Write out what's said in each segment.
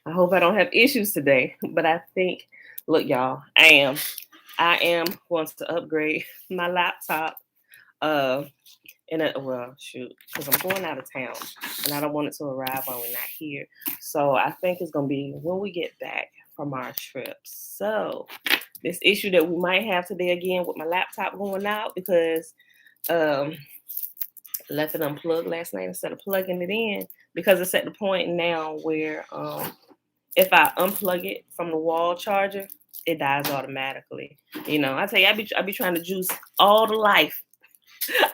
I hope I don't have issues today, but I think, look, y'all, I am going to upgrade my laptop. Uh, well, shoot, because I'm going out of town and I don't want it to arrive while we're not here. So I think it's gonna be when we get back from our trip. So this issue that we might have today again with my laptop going out because um left it unplugged last night instead of plugging it in because it's at the point now where if I unplug it from the wall charger, it dies automatically. I tell you, I be trying to juice all the life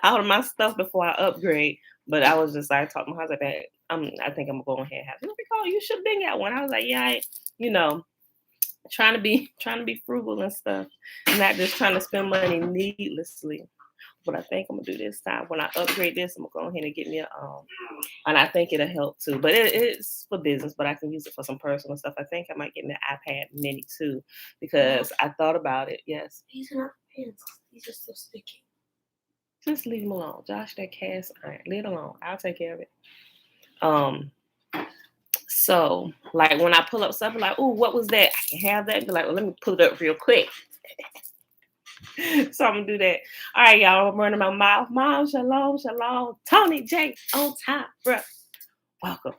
out of my stuff before I upgrade. But I was just like, I talked to my husband that I think I'm gonna go ahead and have it. Because you should have been got one. I was like, yeah, you know, trying to be frugal and stuff, not just trying to spend money needlessly. But I think I'm gonna do this time when I upgrade this. I'm gonna go ahead and get me and I think it'll help too. But it's for business, but I can use it for some personal stuff. I think I might get me an iPad Mini too because I thought about it. Yes, These are not pins. These are still sticky. just leave them alone. Josh, that cast iron, leave it alone. I'll take care of it. Um, so like when I pull up stuff, like, oh, what was that? I can have that. Be like, well, let me pull it up real quick. So I'm gonna do that. All right, y'all. I'm running my mouth. Mom, shalom, shalom. Tony J on top, bro. Welcome.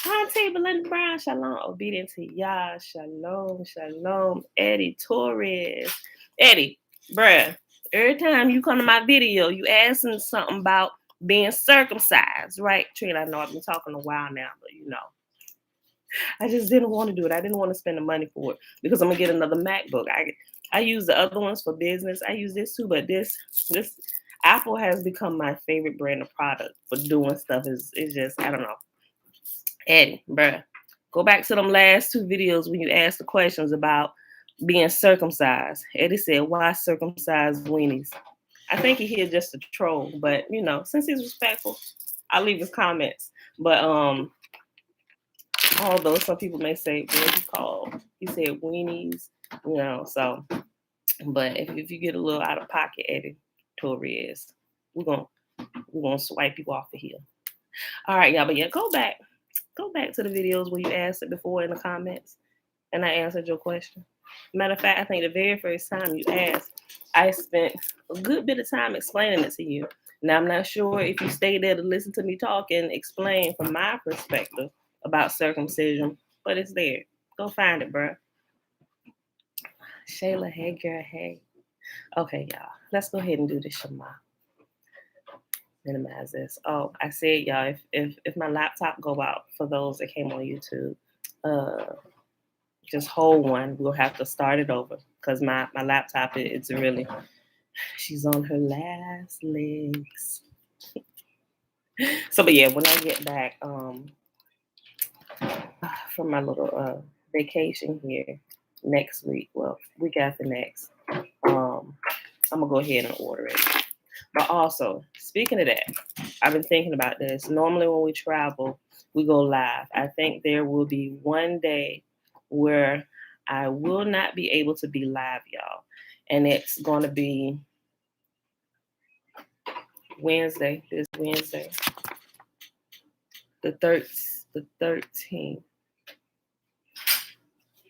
Auntie Belinda Brown, shalom. Obedient to Yah, shalom, shalom. Eddie Torres. Eddie, bruh, every time you come to my video, you asking something about being circumcised, right? Trina, I know I've been talking a while now, but I just didn't want to do it. I didn't want to spend the money for it because I'm gonna get another MacBook. I use the other ones for business. I use this too, but this Apple has become my favorite brand of product for doing stuff. Is just I don't know. Eddie, bruh, go back to them last two videos when you asked the questions about being circumcised. Eddie said, "Why circumcised weenies?" I think he here just to troll, but since he's respectful, I'll leave his comments. But although some people may say, what he called, he said weenies, so, but if you get a little out of pocket, Eddie Torres, we're gonna swipe you off of here. All right, y'all, but yeah, go back to the videos where you asked it before in the comments, and I answered your question. Matter of fact, I think the very first time you asked, I spent a good bit of time explaining it to you. Now, I'm not sure if you stayed there to listen to me talk and explain from my perspective about circumcision, but it's there. Go find it, bro. Shayla, hey, girl, hey. Okay, y'all, let's go ahead and do this, Shema. Minimize this. Oh, I said, y'all, if my laptop go out, for those that came on YouTube, just hold one. We'll have to start it over because my laptop it's really she's on her last legs. So, but yeah, when I get back from my little vacation here next week, well, week after next, I'm gonna go ahead and order it. But also, speaking of that, I've been thinking about this. Normally, when we travel, we go live. I think there will be one day where I will not be able to be live, y'all. And it's going to be Wednesday, this Wednesday, the 13th.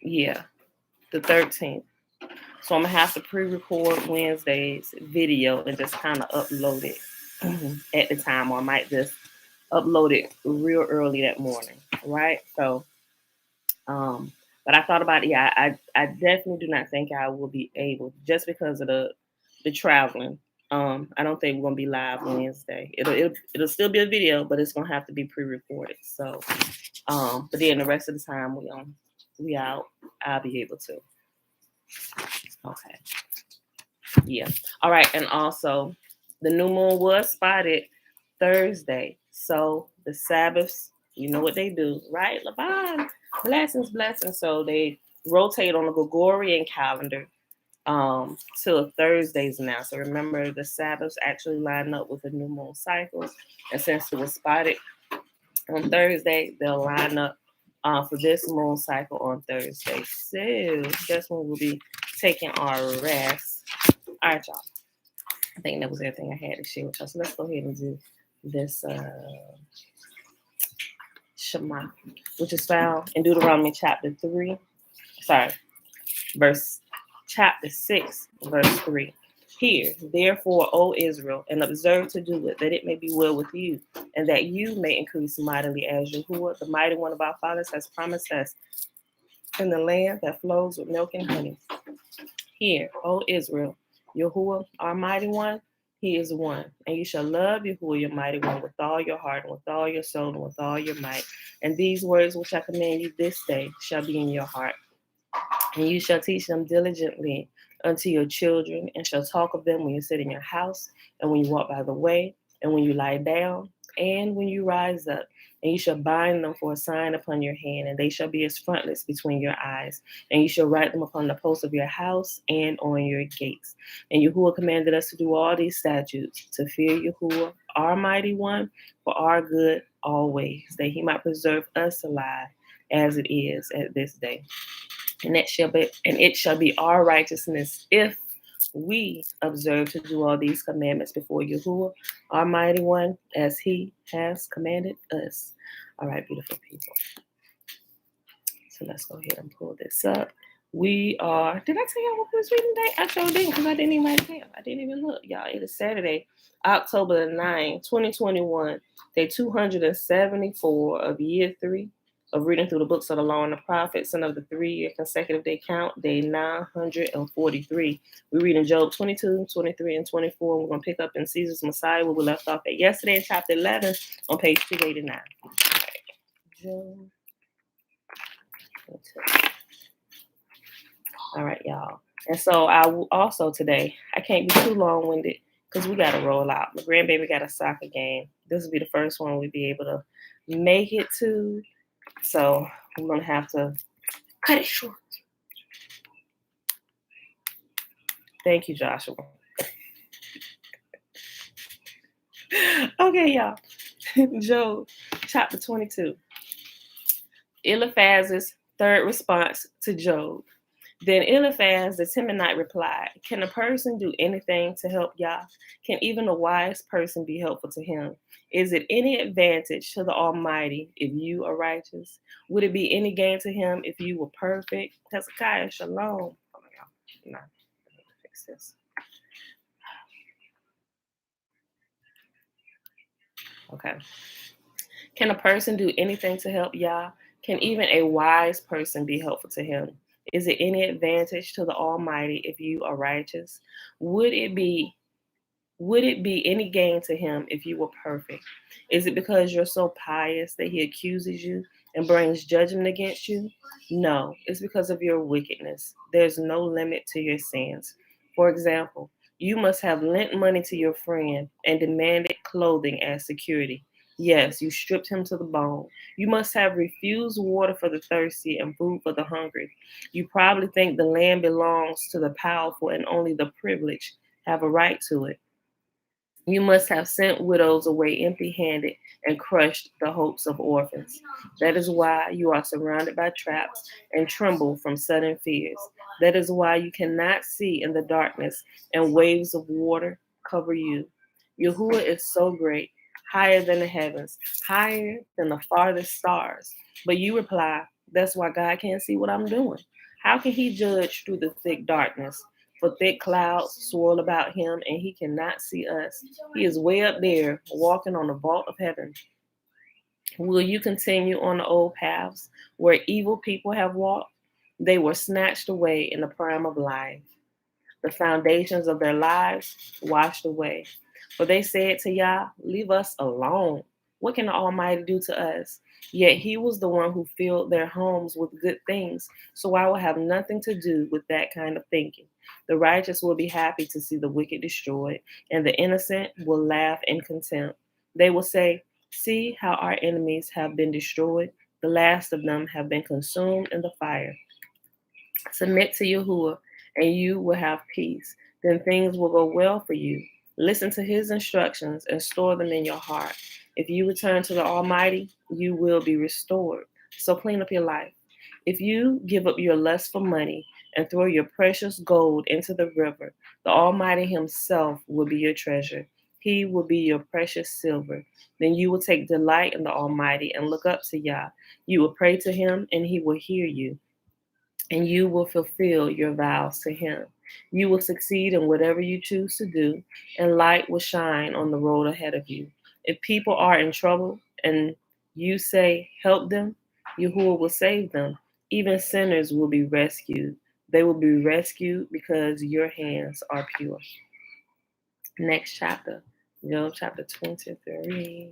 Yeah, the 13th. So I'm going to have to pre-record Wednesday's video and just kind of upload it at the time, or I might just upload it real early that morning, right? So, but I thought about it. Yeah, I definitely do not think I will be able just because of the traveling. I don't think we're gonna be live Wednesday. It'll still be a video, but it's gonna have to be pre-recorded. So, but then the rest of the time we out. I'll be able to. Okay. Yeah. All right. And also, the new moon was spotted Thursday. So the Sabbaths, you know what they do, right? Laban, blessings, blessings. So they rotate on the Gregorian calendar till Thursdays now. So remember, the Sabbaths actually line up with the new moon cycles. And since it was spotted on Thursday, they'll line up for this moon cycle on Thursday. So that's when we'll be taking our rest. All right, y'all. I think that was everything I had to share with y'all. So let's go ahead and do this Shema, which is found in Deuteronomy chapter 6, verse 3. Hear, therefore, O Israel, and observe to do it, that it may be well with you, and that you may increase mightily as Yahuwah, the mighty one of our fathers, has promised us in the land that flows with milk and honey. Hear, O Israel, Yahuwah, our mighty one, he is one. And you shall love Yahuwah, your mighty one, with all your heart, and with all your soul, and with all your might. And these words which I command you this day shall be in your heart. And you shall teach them diligently unto your children, and shall talk of them when you sit in your house, and when you walk by the way, and when you lie down, and when you rise up. And you shall bind them for a sign upon your hand, and they shall be as frontlets between your eyes. And you shall write them upon the posts of your house and on your gates. And Yahuwah commanded us to do all these statutes, to fear Yahuwah, our mighty one, for our good always, that he might preserve us alive as it is at this day. And it shall be our righteousness if we observe to do all these commandments before Yahuwah, our mighty one, as he has commanded us. All right, beautiful people. So let's go ahead and pull this up. Did I tell y'all what we was reading today? I sure didn't, because I didn't even write it down. I didn't even look. Y'all, it is Saturday, October the 9th, 2021, day 274 of year 3 of reading through the books of the law and the prophets, and of the 3-year consecutive day count, day 943. We're reading Job 22, 23, and 24. We're going to pick up in Caesar's Messiah, where we left off at yesterday in chapter 11 on page 289. All right. Job. All right, y'all. And so I will also today, I can't be too long-winded because we got to roll out. My grandbaby got a soccer game. This will be the first one we'll be able to make it to. So I'm going to have to cut it short. Thank you, Joshua. Okay, y'all. Job, chapter 22. Eliphaz's third response to Job. Then Eliphaz the Temanite replied, can a person do anything to help Yah? Can even a wise person be helpful to him? Is it any advantage to the Almighty if you are righteous? Would it be any gain to him if you were perfect? Hezekiah, shalom. Oh my God. No, I need to fix this. Okay. Can a person do anything to help Yah? Can even a wise person be helpful to him? Is it any advantage to the Almighty if you are righteous? Would it be any gain to him if you were perfect? Is it because you're so pious that he accuses you and brings judgment against you? No, it's because of your wickedness. There's no limit to your sins. For example, you must have lent money to your friend and demanded clothing as security. Yes, you stripped him to the bone. You must have refused water for the thirsty and food for the hungry. You probably think the land belongs to the powerful and only the privileged have a right to it. You must have sent widows away empty-handed and crushed the hopes of orphans. That is why you are surrounded by traps and tremble from sudden fears. That is why you cannot see in the darkness and waves of water cover you. Yahuwah is so great, higher than the heavens, higher than the farthest stars. But you reply, that's why God can't see what I'm doing. How can he judge through the thick darkness? For thick clouds swirl about him, and he cannot see us. He is way up there, walking on the vault of heaven. Will you continue on the old paths where evil people have walked? They were snatched away in the prime of life. The foundations of their lives washed away. For they said to Yah, leave us alone. What can the Almighty do to us? Yet he was the one who filled their homes with good things. So I will have nothing to do with that kind of thinking. The righteous will be happy to see the wicked destroyed, and the innocent will laugh in contempt. They will say, see how our enemies have been destroyed. The last of them have been consumed in the fire. Submit to Yahuwah, and you will have peace. Then things will go well for you. Listen to his instructions and store them in your heart. If you return to the Almighty, you will be restored. So clean up your life. If you give up your lust for money and throw your precious gold into the river, the Almighty himself will be your treasure. He will be your precious silver. Then you will take delight in the Almighty and look up to Yah. You will pray to him, and he will hear you, and you will fulfill your vows to him. You will succeed in whatever you choose to do, and light will shine on the road ahead of you. If people are in trouble and you say, help them, Yahuwah will save them. Even sinners will be rescued. They will be rescued because your hands are pure. Next chapter, Job chapter 23.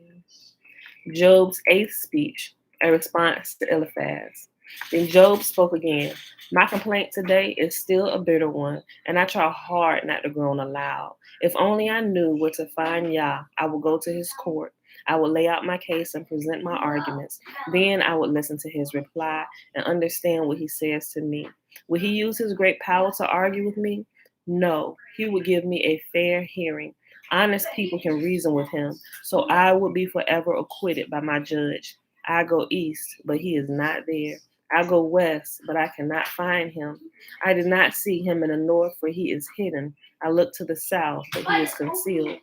Job's eighth speech, a response to Eliphaz. Then Job spoke again. My complaint today is still a bitter one, and I try hard not to groan aloud. If only I knew where to find Yah, I would go to his court. I would lay out my case and present my arguments. Then I would listen to his reply and understand what he says to me. Would he use his great power to argue with me? No, he would give me a fair hearing. Honest people can reason with him, so I would be forever acquitted by my judge. I go east, but he is not there. I go west, but I cannot find him. I did not see him in the north, for he is hidden. I look to the south, but he is concealed.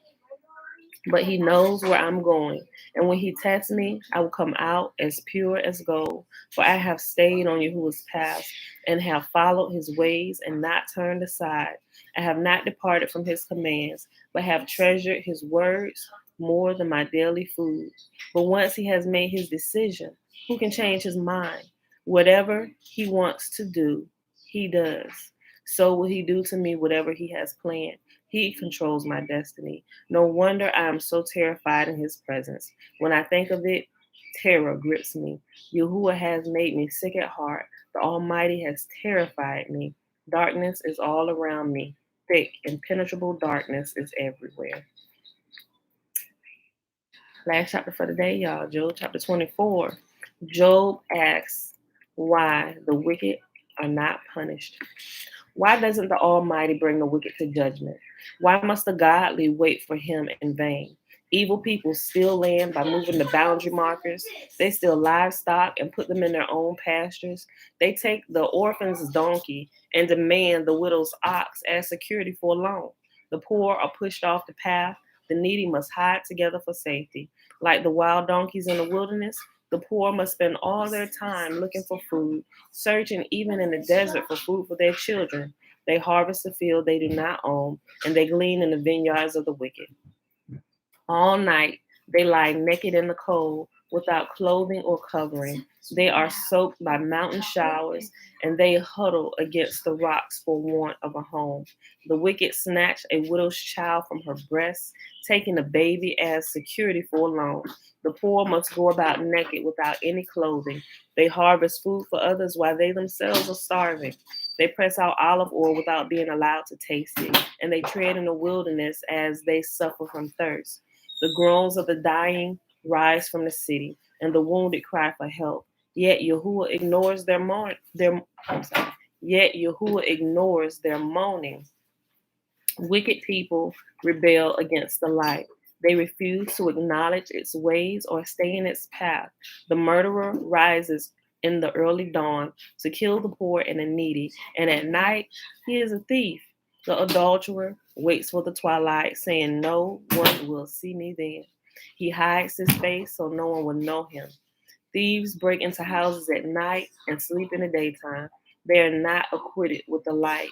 But he knows where I'm going. And when he tests me, I will come out as pure as gold. For I have stayed on Yahuwah's path and have followed his ways and not turned aside. I have not departed from his commands, but have treasured his words more than my daily food. But once he has made his decision, who can change his mind? Whatever he wants to do, he does. So will he do to me whatever he has planned. He controls my destiny. No wonder I am so terrified in his presence. When I think of it, terror grips me. Yahuwah has made me sick at heart. The Almighty has terrified me. Darkness is all around me. Thick, impenetrable darkness is everywhere. Last chapter for the day, y'all. Job chapter 24. Job asks why the wicked are not punished. Why doesn't the Almighty bring the wicked to judgment? Why must the godly wait for him in vain? Evil people steal land by moving the boundary markers. They steal livestock and put them in their own pastures. They take the orphan's donkey and demand the widow's ox as security for a loan. The poor are pushed off the path. The needy must hide together for safety. Like the wild donkeys in the wilderness, the poor must spend all their time looking for food, searching even in the desert for food for their children. They harvest the field they do not own, and they glean in the vineyards of the wicked. All night they lie naked in the cold, without clothing or covering. They are soaked by mountain showers, and they huddle against the rocks for want of a home. The wicked snatch a widow's child from her breast, taking the baby as security for a loan. The poor must go about naked without any clothing. They harvest food for others while they themselves are starving. They press out olive oil without being allowed to taste it, and they tread in the wilderness as they suffer from thirst. The groans of the dying rise from the city, and the wounded cry for help. Yet Yahuwah ignores their Yet Yahuwah ignores their moaning. Wicked people rebel against the light. They refuse to acknowledge its ways or stay in its path. The murderer rises in the early dawn to kill the poor and the needy, and at night he is a thief. The adulterer waits for the twilight, saying, no one will see me then. He hides his face so no one will know him. Thieves break into houses at night and sleep in the daytime. They are not acquitted with the light.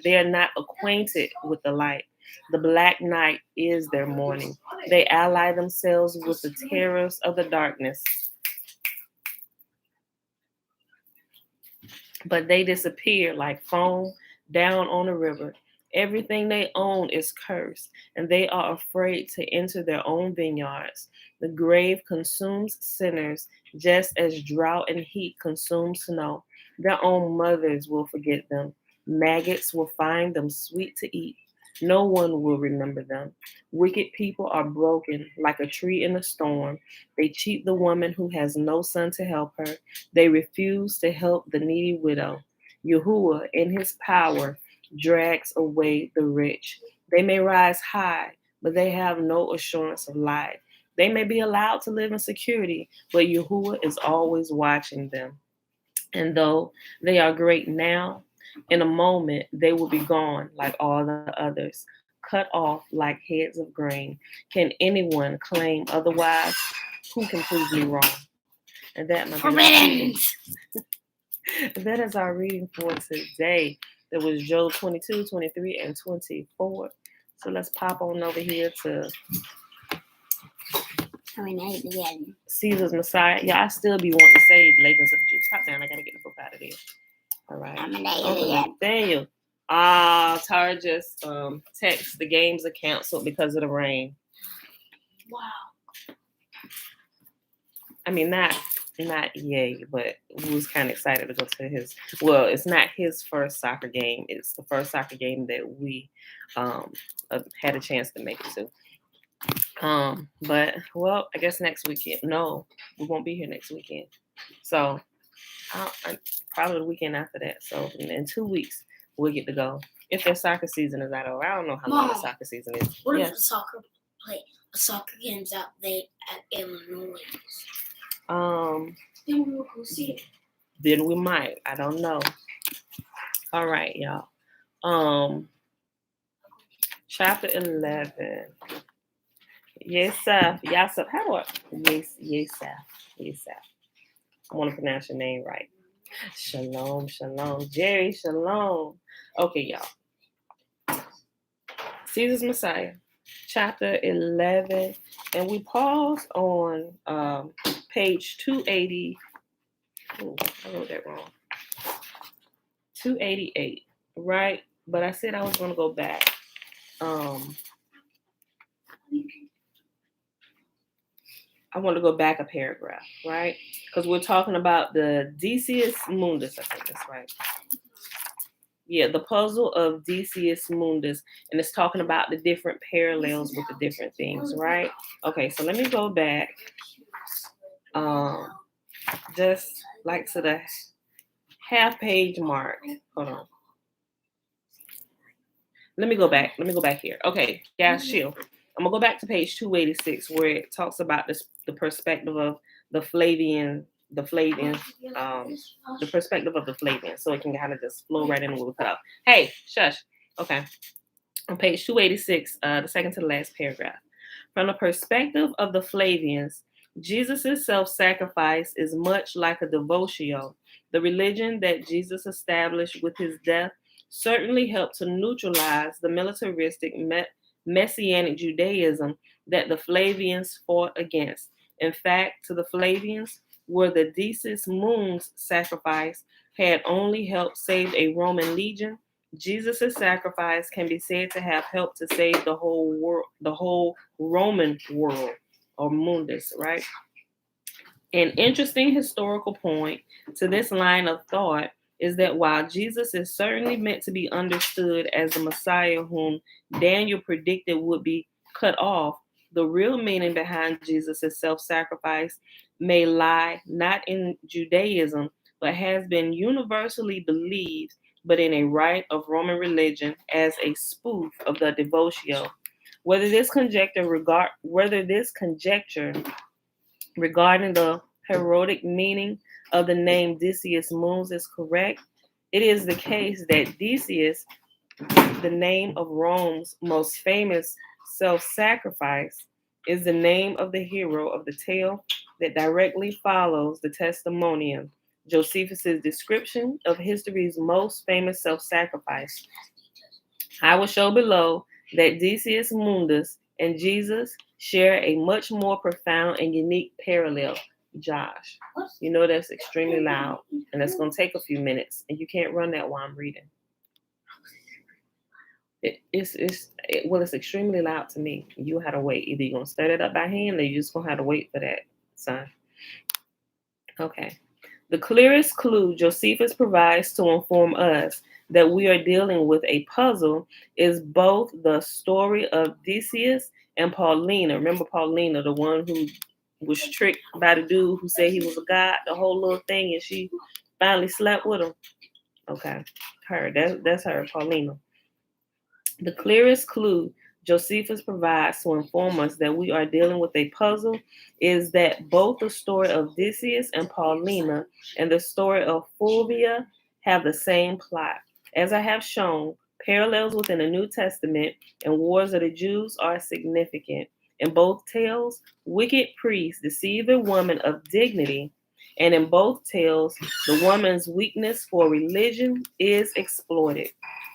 They are not acquainted with the light. The black night is their morning. They ally themselves with the terrors of the darkness, but they disappear like foam down on a river. Everything they own is cursed, and they are afraid to enter their own vineyards. The grave consumes sinners just as drought and heat consume snow. Their own mothers will forget them. Maggots will find them sweet to eat. No one will remember them. Wicked people are broken like a tree in a storm. They cheat the woman who has no son to help her. They refuse to help the needy widow. Yahuwah, in his power, drags away the rich. They may rise high, but they have no assurance of life. They may be allowed to live in security, but Yahuwah is always watching them. And though they are great now, in a moment they will be gone like all the others. cut off like heads of grain. Can anyone claim otherwise? Who can prove me wrong? And that, my Forbidden. that is our reading for today. That was Job 22, 23, and 24. So let's pop on over here to Caesar's Messiah. Yeah, I still be wanting to say Legends of the Jews. Hop down, I gotta get the book out of there. All right. Uncle Nathaniel. Tara just text the games are canceled because of the rain. Wow. I mean, not yay, but we was kind of excited to go to his. Well, it's not his first soccer game. It's the first soccer game that we had a chance to make it to. But well, I guess next weekend. No, we won't be here next weekend. So probably the weekend after that. So in 2 weeks we'll get to go. If their soccer season is not over, I don't know how long the soccer season is. What if the soccer game's out there at Illinois? Then we'll go see it. Then we might. I don't know. All right, y'all. Chapter 11. Yesaf. How do I? Yesaf. I want to pronounce your name right. Shalom. Jerry, shalom. Okay, y'all. Caesar's Messiah, chapter 11. And we paused on page 280. Oh, I wrote that wrong. 288, right? But I said I was going to go back. I want to go back a paragraph, right? Because we're talking about the Decius Mundus, I think that's right. Yeah, the puzzle of Decius Mundus, and it's talking about the different parallels with the different things, right? Okay, so let me go back, just like to the half-page mark. Hold on. Let me go back here. Okay, guys, chill. I'm gonna go back to page 286 where it talks about the perspective of the Flavian, the perspective of the Flavian, so it can kind of just flow right in what we cut out. Hey, shush. Okay. On page 286, the second to the last paragraph. From the perspective of the Flavians, Jesus' self-sacrifice is much like a devotio. The religion that Jesus established with his death certainly helped to neutralize the militaristic Messianic Judaism that the Flavians fought against. In fact, to the Flavians, where the Decius Mundus sacrifice had only helped save a Roman legion, Jesus' sacrifice can be said to have helped to save the whole world, the whole Roman world, or mundus, right? An interesting historical point to this line of thought is that while Jesus is certainly meant to be understood as the Messiah whom Daniel predicted would be cut off, the real meaning behind Jesus' self-sacrifice may lie not in Judaism, but has been universally believed, but in a rite of Roman religion as a spoof of the devotio. Whether this conjecture regarding the heroic meaning of the name Decius Mundus is correct, it is the case that Decius, the name of Rome's most famous self-sacrifice, is the name of the hero of the tale that directly follows the testimonium, Josephus' description of history's most famous self-sacrifice. I will show below that Decius Mundus and Jesus share a much more profound and unique parallel. Josh, you know that's extremely loud, and that's going to take a few minutes, and you can't run that while I'm reading. It's extremely loud to me. You have to wait. Either you're going to start it up by hand, or you're just going to have to wait for that, son. Okay. The clearest clue Josephus provides to inform us that we are dealing with a puzzle is both the story of Decius and Paulina. Remember Paulina, the one who was tricked by the dude who said he was a god, the whole little thing, and she finally slept with him. Okay, her. That's her, Paulina. The clearest clue Josephus provides to inform us that we are dealing with a puzzle is that both the story of Decius and Paulina and the story of Fulvia have the same plot. As I have shown, Parallels within the New Testament and Wars of the Jews are significant. In both tales, wicked priests deceive a woman of dignity, and in both tales, the woman's weakness for religion is exploited.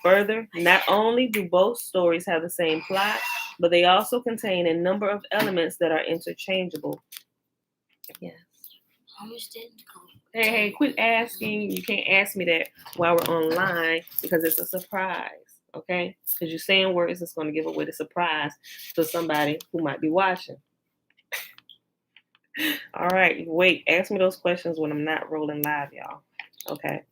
Further, not only do both stories have the same plot, but they also contain a number of elements that are interchangeable. Yes. How much did it go? Hey, quit asking. You can't ask me that while we're online because it's a surprise, okay? Because you're saying words that's going to give away the surprise to somebody who might be watching. All right, wait. Ask me those questions when I'm not rolling live, y'all. Okay.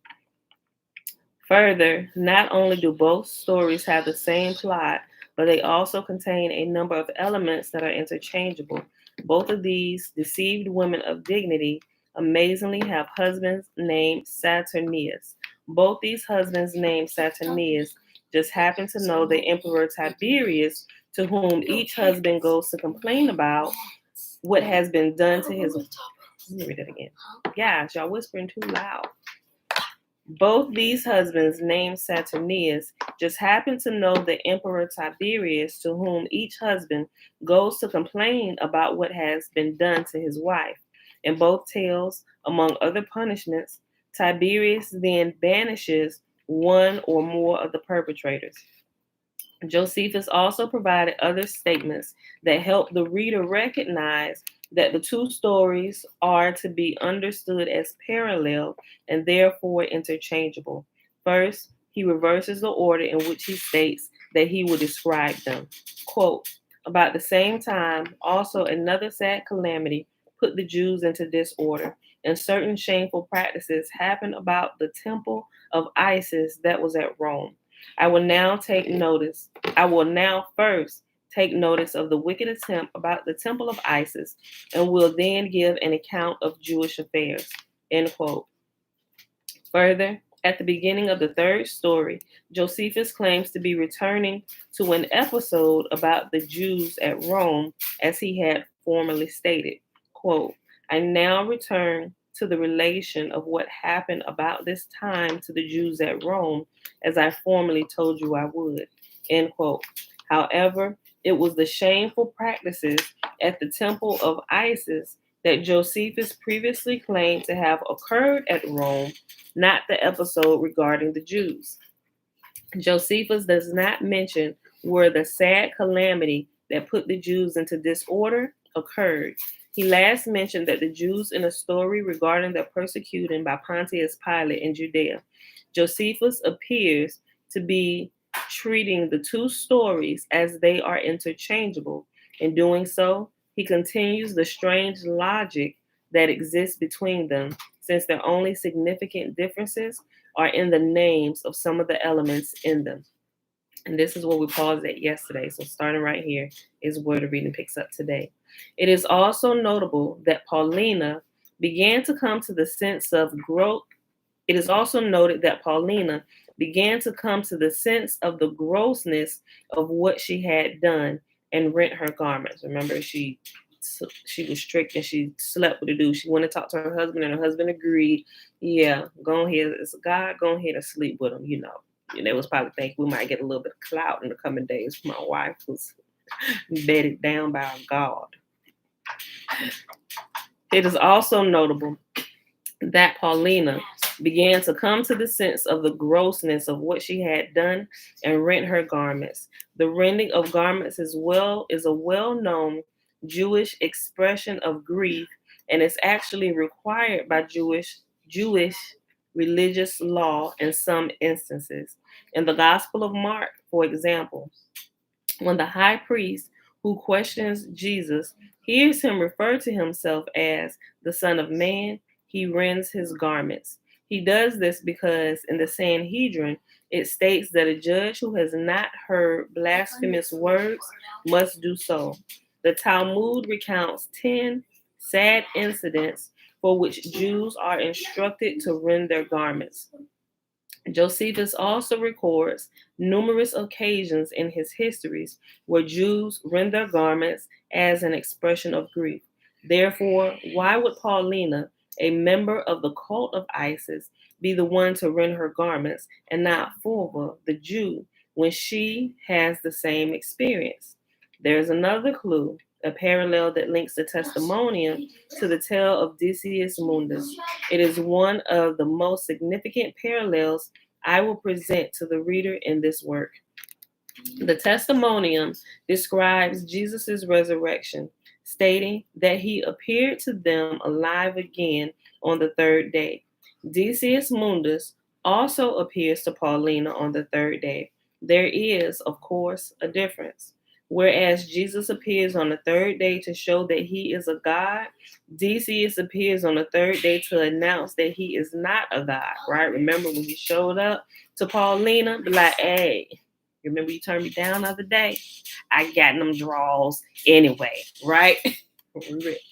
Further, not only do both stories have the same plot, but they also contain a number of elements that are interchangeable. Both of these deceived women of dignity amazingly have husbands named Saturnius. Both these husbands named Saturnius just happen to know the Emperor Tiberius, to whom each husband goes to complain about what has been done to his... Let me read it again. Gosh, y'all whispering too loud. Both these husbands, named Saturnius, just happen to know the Emperor Tiberius, to whom each husband goes to complain about what has been done to his wife. In both tales, among other punishments, Tiberius then banishes one or more of the perpetrators. Josephus also provided other statements that help the reader recognize that the two stories are to be understood as parallel and therefore interchangeable. First, he reverses the order in which he states that he will describe them. Quote, about the same time, also another sad calamity put the Jews into disorder, and certain shameful practices happened about the temple of Isis that was at Rome. I will now first take notice of the wicked attempt about the temple of Isis, and will then give an account of Jewish affairs. End quote. Further, at the beginning of the third story, Josephus claims to be returning to an episode about the Jews at Rome, as he had formerly stated. Quote, I now return to the relation of what happened about this time to the Jews at Rome, as I formerly told you I would. End quote. However, it was the shameful practices at the temple of Isis that Josephus previously claimed to have occurred at Rome, not the episode regarding the Jews. Josephus does not mention where the sad calamity that put the Jews into disorder occurred. He last mentioned that the Jews in a story regarding their persecuting by Pontius Pilate in Judea. Josephus appears to be treating the two stories as they are interchangeable. In doing so, he continues the strange logic that exists between them, since their only significant differences are in the names of some of the elements in them. And this is where we paused at yesterday. So starting right here is where the reading picks up today. It is also notable that Paulina began to come to the sense of growth. It is also noted that Paulina began to come to the sense of the grossness of what she had done and rent her garments. Remember, she was strict and she slept with a dude. She went and talked to her husband, and her husband agreed. Yeah, go ahead. It's God. Go ahead and sleep with him. You know. And they was probably thinking we might get a little bit of clout in the coming days. My wife was bedded down by a God. It is also notable that Paulina began to come to the sense of the grossness of what she had done and rent her garments. The rending of garments is a well-known Jewish expression of grief, and is actually required by Jewish religious law in some instances. In the Gospel of Mark, for example, when the high priest who questions Jesus hears him refer to himself as the Son of Man, he rends his garments. He does this because in the Sanhedrin, it states that a judge who has not heard blasphemous words must do so. The Talmud recounts 10 sad incidents for which Jews are instructed to rend their garments. Josephus also records numerous occasions in his histories where Jews rend their garments as an expression of grief. Therefore, why would Paulina, a member of the cult of Isis, be the one to rend her garments and not Fulva, the Jew, when she has the same experience. There's another clue, a parallel that links the testimonium to the tale of Decius Mundus. It is one of the most significant parallels I will present to the reader in this work. The testimonium describes Jesus' resurrection, stating that he appeared to them alive again on the third day. Decius Mundus also appears to Paulina on the third day. There is, of course, a difference. Whereas Jesus appears on the third day to show that he is a God, Decius appears on the third day to announce that he is not a God, right? Remember when he showed up to Paulina, be like, hey, remember you turned me down the other day? I got them draws anyway, right?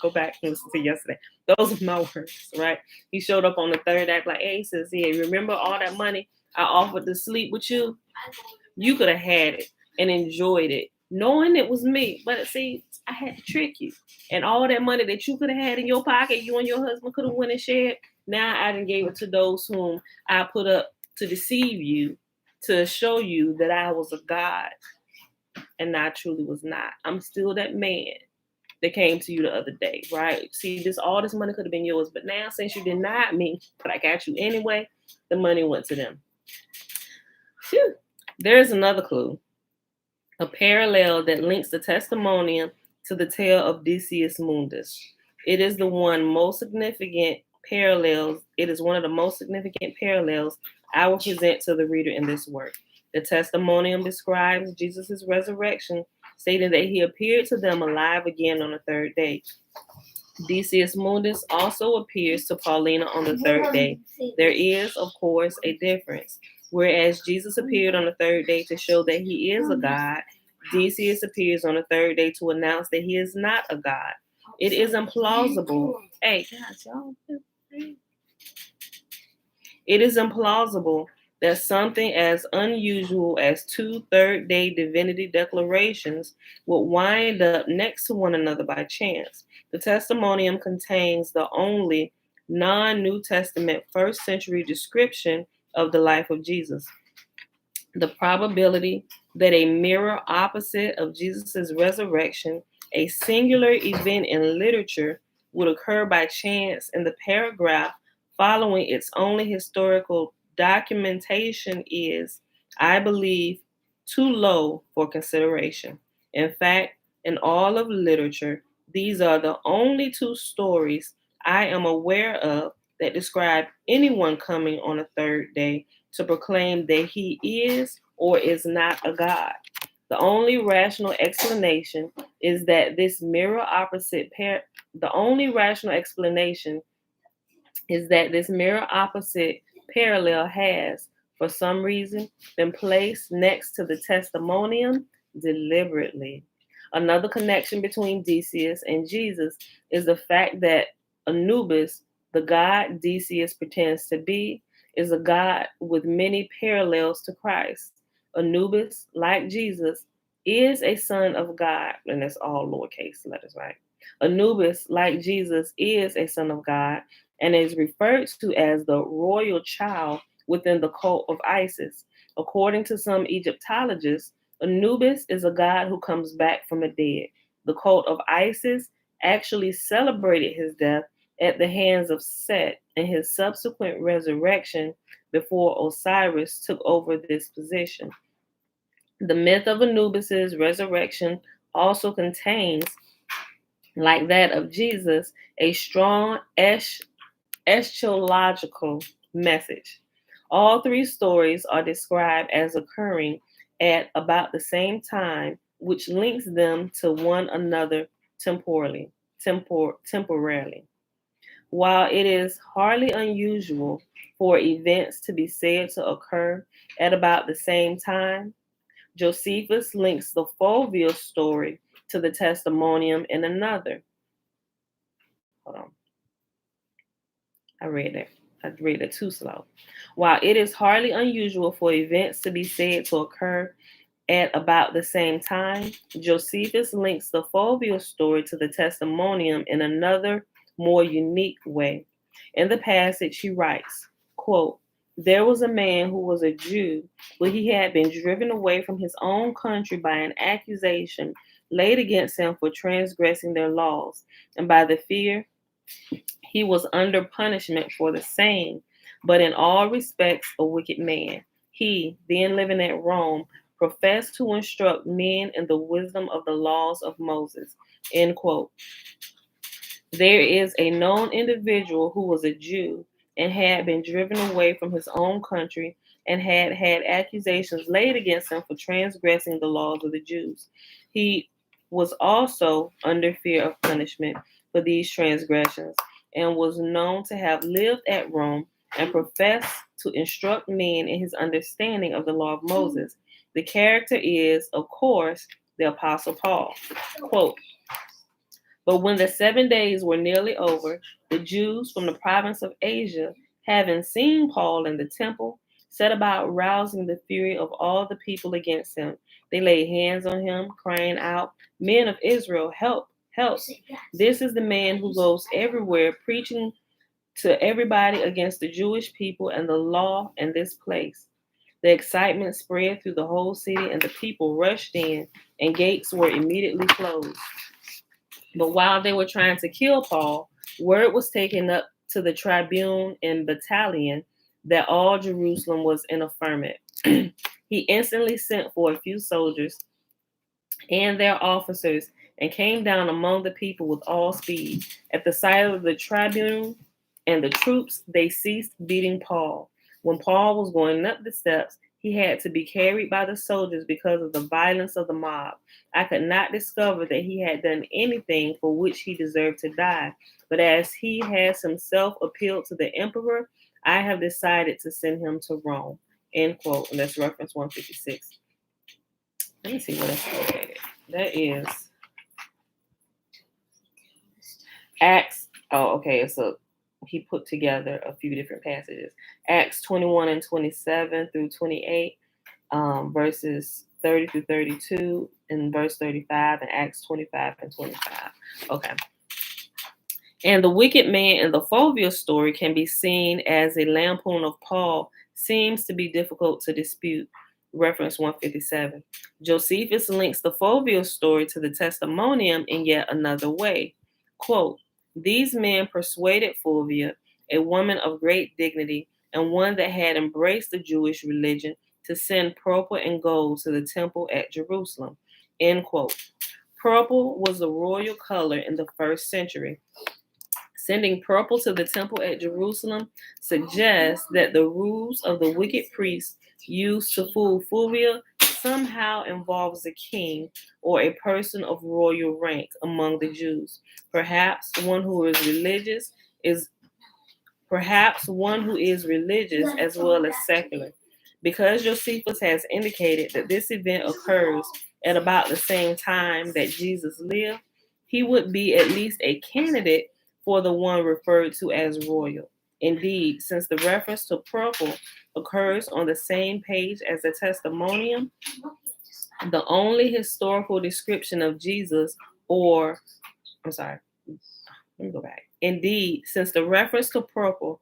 Go back and listen to yesterday. Those are my words, right? He showed up on the third act like, hey, he says, yeah, remember all that money I offered to sleep with you? You could have had it and enjoyed it, knowing it was me. But see, I had to trick you. And all that money that you could have had in your pocket, you and your husband could have went and shared. Now I done gave it to those whom I put up to deceive you, to show you that I was a God and I truly was not. I'm still that man that came to you the other day, right? See, all this money could have been yours, but now since you denied me, but I got you anyway, the money went to them. Phew. There's another clue, a parallel that links the testimonium to the tale of Decius Mundus. It is one of the most significant parallels I will present to the reader in this work. The testimonium describes Jesus' resurrection, stating that he appeared to them alive again on the third day. Decius Mundus also appears to Paulina on the third day. There is, of course, a difference. Whereas Jesus appeared on the third day to show that he is a God, Decius appears on the third day to announce that he is not a God. It is implausible. Hey, guys, y'all. It is implausible that something as unusual as two third-day divinity declarations would wind up next to one another by chance. The testimonium contains the only non-New Testament first century description of the life of Jesus. The probability that a mirror opposite of Jesus' resurrection, a singular event in literature, would occur by chance in the paragraph following its only historical documentation is, I believe, too low for consideration. In fact, in all of literature, these are the only two stories I am aware of that describe anyone coming on a third day to proclaim that he is or is not a God. The only rational explanation is that this mirror opposite parallel has, for some reason, been placed next to the testimonium deliberately. Another connection between Decius and Jesus is the fact that Anubis, the god Decius pretends to be, is a god with many parallels to Christ. Anubis, like Jesus, is a son of God, and that's all lowercase letters, right? Anubis, like Jesus, is a son of God and is referred to as the royal child within the cult of Isis. According to some Egyptologists, Anubis is a god who comes back from the dead. The cult of Isis actually celebrated his death at the hands of Set and his subsequent resurrection before Osiris took over this position. The myth of Anubis's resurrection also contains, like that of Jesus, a strong eschatological message. All three stories are described as occurring at about the same time, which links them to one another temporally. While it is hardly unusual for events to be said to occur at about the same time, Josephus links the Fulvius story to the testimonium in another. Hold on. I read it too slow. While it is hardly unusual for events to be said to occur at about the same time, Josephus links the Fulvius story to the testimonium in another, more unique way. In the passage, he writes, quote, There was a man who was a Jew, but he had been driven away from his own country by an accusation laid against him for transgressing their laws, and by the fear he was under punishment for the same, but in all respects a wicked man. He, then living at Rome, professed to instruct men in the wisdom of the laws of Moses. End quote. There is a known individual who was a Jew and had been driven away from his own country and had had accusations laid against him for transgressing the laws of the Jews. He was also under fear of punishment for these transgressions and was known to have lived at Rome and professed to instruct men in his understanding of the law of Moses. The character is, of course, the Apostle Paul. Quote, but when the 7 days were nearly over, the Jews from the province of Asia, having seen Paul in the temple, set about rousing the fury of all the people against him. They laid hands on him, crying out, Men of Israel, help, help. This is the man who goes everywhere preaching to everybody against the Jewish people and the law in this place. The excitement spread through the whole city, and the people rushed in, and gates were immediately closed. But while they were trying to kill Paul, word was taken up to the tribune and battalion that all Jerusalem was in a ferment. He instantly sent for a few soldiers and their officers and came down among the people with all speed. At the sight of the tribune and the troops, they ceased beating Paul. When Paul was going up the steps, he had to be carried by the soldiers because of the violence of the mob. I could not discover that he had done anything for which he deserved to die, but as he has himself appealed to the emperor, I have decided to send him to Rome. End quote. And that's reference 156. Let me see what it's located. That is Acts. Oh, okay. So he put together a few different passages. Acts 21 and 27 through 28, verses 30 through 32, and verse 35, and Acts 25 and 25. Okay. And the wicked man in the Fulvia story can be seen as a lampoon of Paul seems to be difficult to dispute. Reference 157. Josephus links the Fulvia story to the testimonium in yet another way. Quote, these men persuaded Fulvia, a woman of great dignity and one that had embraced the Jewish religion, to send purple and gold to the temple at Jerusalem. End quote. Purple was the royal color in the first century. Sending purple to the temple at Jerusalem suggests that the rules of the wicked priests used to fool Fulvia somehow involves a king or a person of royal rank among the Jews. Perhaps one who is religious as well as secular. Because Josephus has indicated that this event occurs at about the same time that Jesus lived, he would be at least a candidate for the one referred to as royal. Indeed, since the reference to purple occurs on the same page as the testimonium, the only historical description of Jesus, let me go back. Indeed, since the reference to purple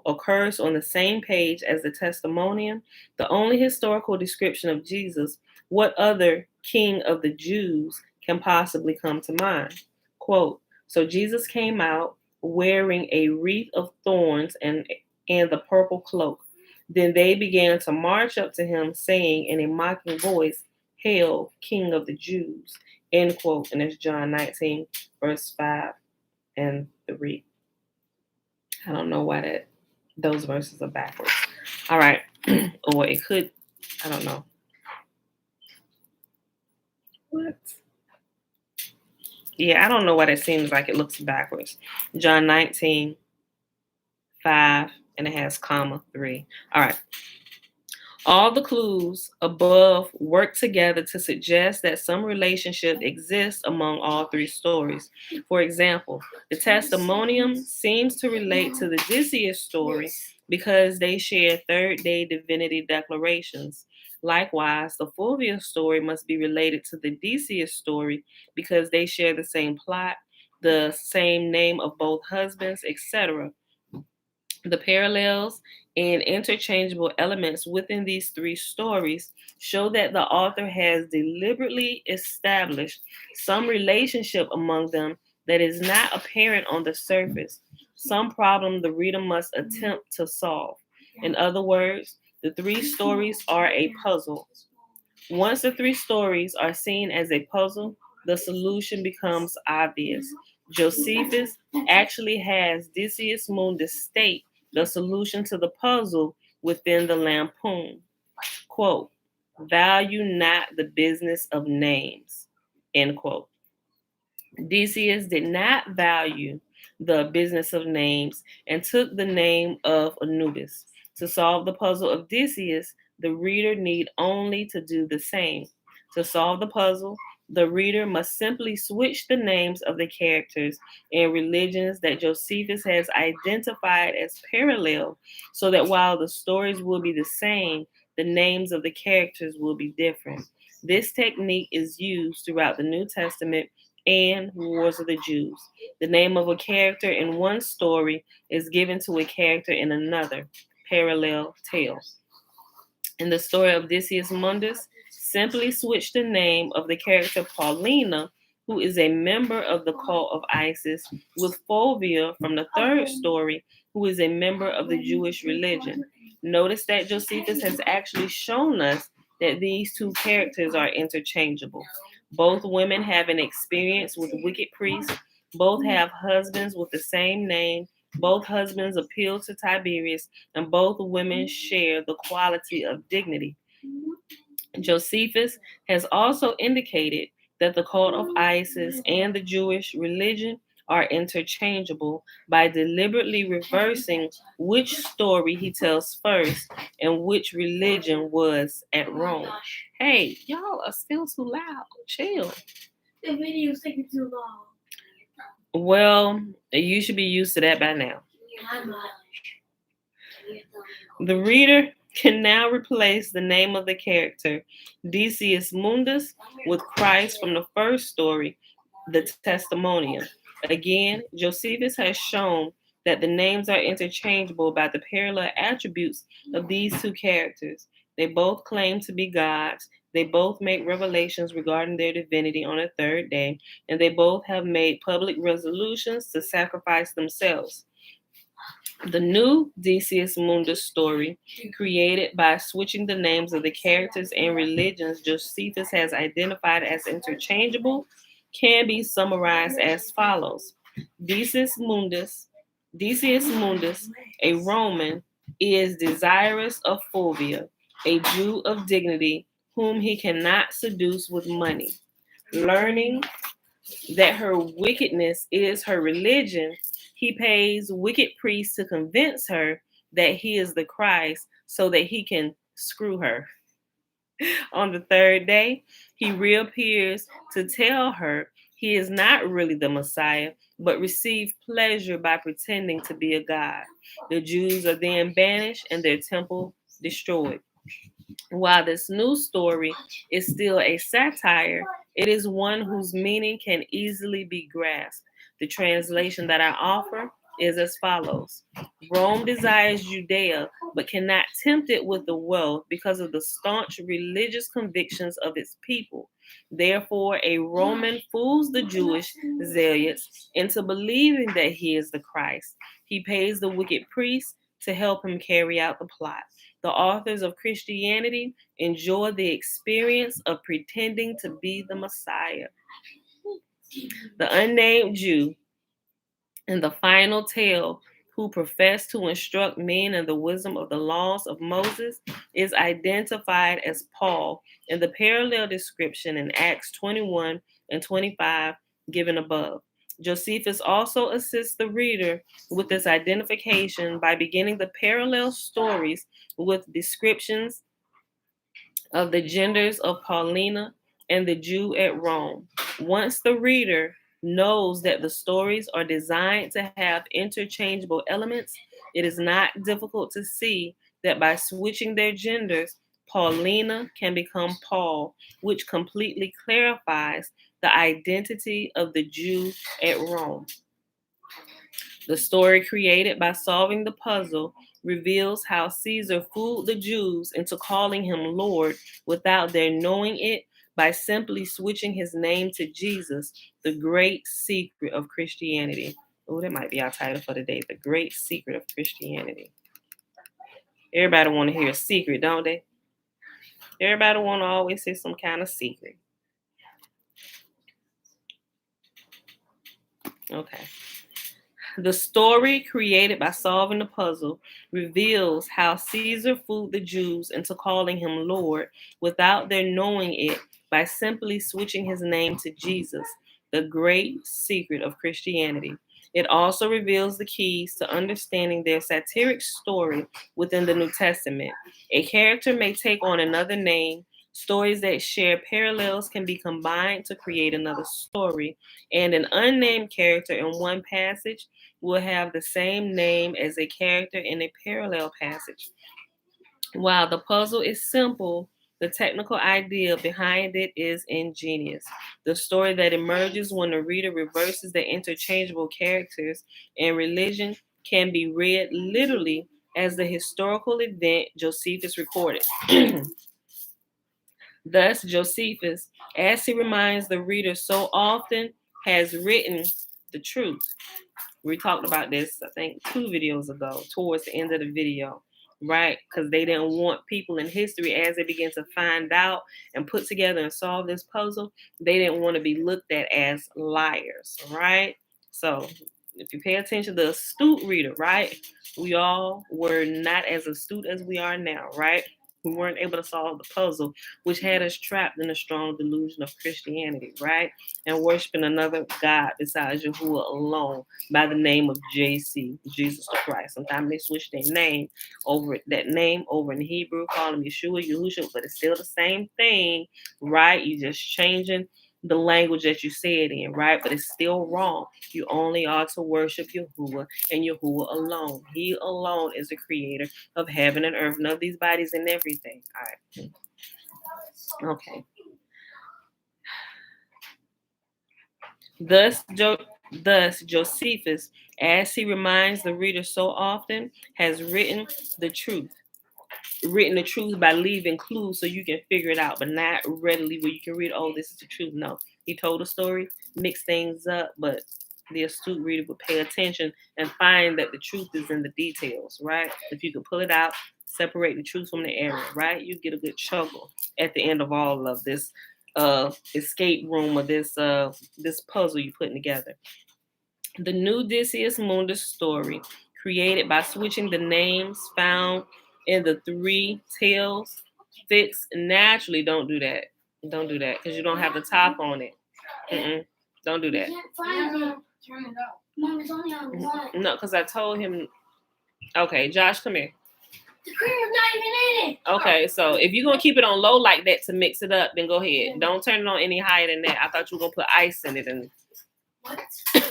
occurs on the same page as the testimonium, the only historical description of Jesus, what other king of the Jews can possibly come to mind? Quote, so Jesus came out wearing a wreath of thorns and the purple cloak. Then they began to march up to him, saying in a mocking voice, Hail, King of the Jews. End quote. And it's John 19, verse 5 and 3. I don't know why those verses are backwards. All right. Or it could, I don't know. What? Yeah, I don't know why that seems like it looks backwards. John 19, 5, and it has comma 3. All right. All the clues above work together to suggest that some relationship exists among all three stories. For example, the testimonium seems to relate to the Decius story because they share third-day divinity declarations. Likewise, the Fulvia story must be related to the Decius story because they share the same plot, the same name of both husbands, etc. The parallels and interchangeable elements within these three stories show that the author has deliberately established some relationship among them that is not apparent on the surface, some problem the reader must attempt to solve. In other words, the three stories are a puzzle. Once the three stories are seen as a puzzle, the solution becomes obvious. Josephus actually has Decius Mundus state the solution to the puzzle within the lampoon. Quote, value not the business of names, end quote. Decius did not value the business of names and took the name of Anubis. To solve the puzzle of Decius, the reader need only to do the same. To solve the puzzle, the reader must simply switch the names of the characters and religions that Josephus has identified as parallel, so that while the stories will be the same, the names of the characters will be different. This technique is used throughout the New Testament and Wars of the Jews. The name of a character in one story is given to a character in another parallel tale. In the story of Decius Mundus, simply switch the name of the character Paulina, who is a member of the cult of Isis, with Fulvia from the third story, who is a member of the Jewish religion. Notice that Josephus has actually shown us that these two characters are interchangeable. Both women have an experience with wicked priests. Both have husbands with the same name. Both husbands appeal to Tiberius, and both women share the quality of dignity. Josephus has also indicated that the cult of Isis and the Jewish religion are interchangeable by deliberately reversing which story he tells first and which religion was at Rome. Hey, y'all are still too loud. Chill. The video's taking too long. Well, you should be used to that by now. The reader can now replace the name of the character Decius Mundus with Christ from the first story, the Testimonium. Again, Josephus has shown that the names are interchangeable by the parallel attributes of these two characters. They both claim to be gods. They both make revelations regarding their divinity on the third day, and they both have made public resolutions to sacrifice themselves. The new Decius Mundus story, created by switching the names of the characters and religions Josephus has identified as interchangeable, can be summarized as follows. Decius Mundus, a Roman, is desirous of Fulvia, a Jew of dignity, whom he cannot seduce with money. Learning that her wickedness is her religion, he pays wicked priests to convince her that he is the Christ so that he can screw her. On the third day, he reappears to tell her he is not really the Messiah, but received pleasure by pretending to be a god. The Jews are then banished and their temple destroyed. While this new story is still a satire, it is one whose meaning can easily be grasped. The translation that I offer is as follows. Rome desires Judea, but cannot tempt it with the wealth because of the staunch religious convictions of its people. Therefore, a Roman fools the Jewish zealots into believing that he is the Christ. He pays the wicked priests to help him carry out the plot. The authors of Christianity enjoy the experience of pretending to be the Messiah. The unnamed Jew in the final tale, who professed to instruct men in the wisdom of the laws of Moses, is identified as Paul in the parallel description in Acts 21 and 25 given above. Josephus also assists the reader with this identification by beginning the parallel stories with descriptions of the genders of Paulina and the Jew at Rome. Once the reader knows that the stories are designed to have interchangeable elements, it is not difficult to see that by switching their genders, Paulina can become Paul, which completely clarifies the identity of the Jew at Rome. The story created by solving the puzzle reveals how Caesar fooled the Jews into calling him Lord without their knowing it by simply switching his name to Jesus, the great secret of Christianity. Oh, that might be our title for today, The Great Secret of Christianity. Everybody want to hear a secret, don't they? Everybody want to always hear some kind of secret. Okay. The story created by solving the puzzle reveals how Caesar fooled the Jews into calling him Lord without their knowing it by simply switching his name to Jesus, the great secret of Christianity. It also reveals the keys to understanding their satiric story within the New Testament. A character may take on another name. Stories that share parallels can be combined to create another story, and an unnamed character in one passage will have the same name as a character in a parallel passage. While the puzzle is simple, the technical idea behind it is ingenious. The story that emerges when the reader reverses the interchangeable characters and religion can be read literally as the historical event Josephus recorded. Thus, Josephus, as he reminds the reader so often, has written the truth. We talked about this, I think, 2 videos ago, towards the end of the video, right? Because they didn't want people in history, as they begin to find out and put together and solve this puzzle, they didn't want to be looked at as liars, right? So if you pay attention, the astute reader, right? We all were not as astute as we are now, right? We weren't able to solve the puzzle, which had us trapped in a strong delusion of Christianity, right? And worshiping another God besides Yahuwah alone by the name of JC, Jesus the Christ. Sometimes they switch their name over, that name over in Hebrew, call him Yeshua, Yahushua, but it's still the same thing, right? You just changing the language that you say it in, right? But it's still wrong. You only are to worship Yahuwah and Yahuwah alone. He alone is the creator of heaven and earth, and of these bodies and everything. All right. Okay. Thus, Josephus, as he reminds the reader so often, has written the truth by leaving clues so you can figure it out, but not readily where you can read, oh, this is the truth. No, he told a story, mixed things up, but the astute reader would pay attention and find that the truth is in the details, right? If you could pull it out, separate the truth from the error, right? You get a good chuckle at the end of all of this escape room or this puzzle you're putting together. The new Decius Mundus story, created by switching the names found in the 3 tales, fits naturally. Don't do that. Don't do that because you don't have the top on it. Don't do that. Turn it up. Mom, it's only on one. No, because I told him. Okay, Josh, come here. The cream is not even in it. Okay, so if you're gonna keep it on low like that to mix it up, then go ahead. Don't turn it on any higher than that. I thought you were gonna put ice in it and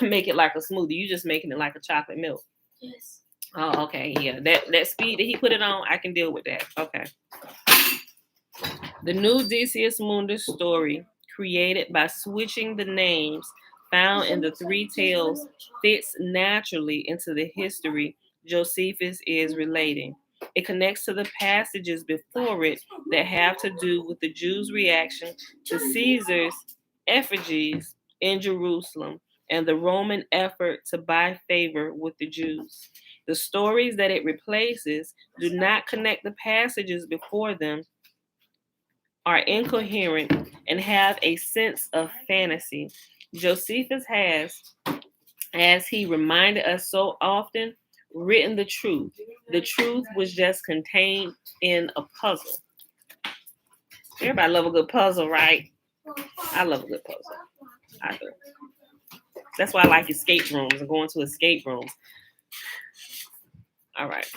make it like a smoothie. You just making it like a chocolate milk. Yes. Oh, okay. Yeah, that speed that he put it on, I can deal with that. Okay. The new Decius Mundus story, created by switching the names found in the 3 tales, fits naturally into the history Josephus is relating. It connects to the passages before it that have to do with the Jews' reaction to Caesar's effigies in Jerusalem and the Roman effort to buy favor with the Jews. The stories that it replaces do not connect the passages before them, are incoherent, and have a sense of fantasy. Josephus has, as he reminded us so often, written the truth. The truth was just contained in a puzzle. Everybody love a good puzzle, right? I love a good puzzle. I do. That's why I like escape rooms and going to escape rooms. All right.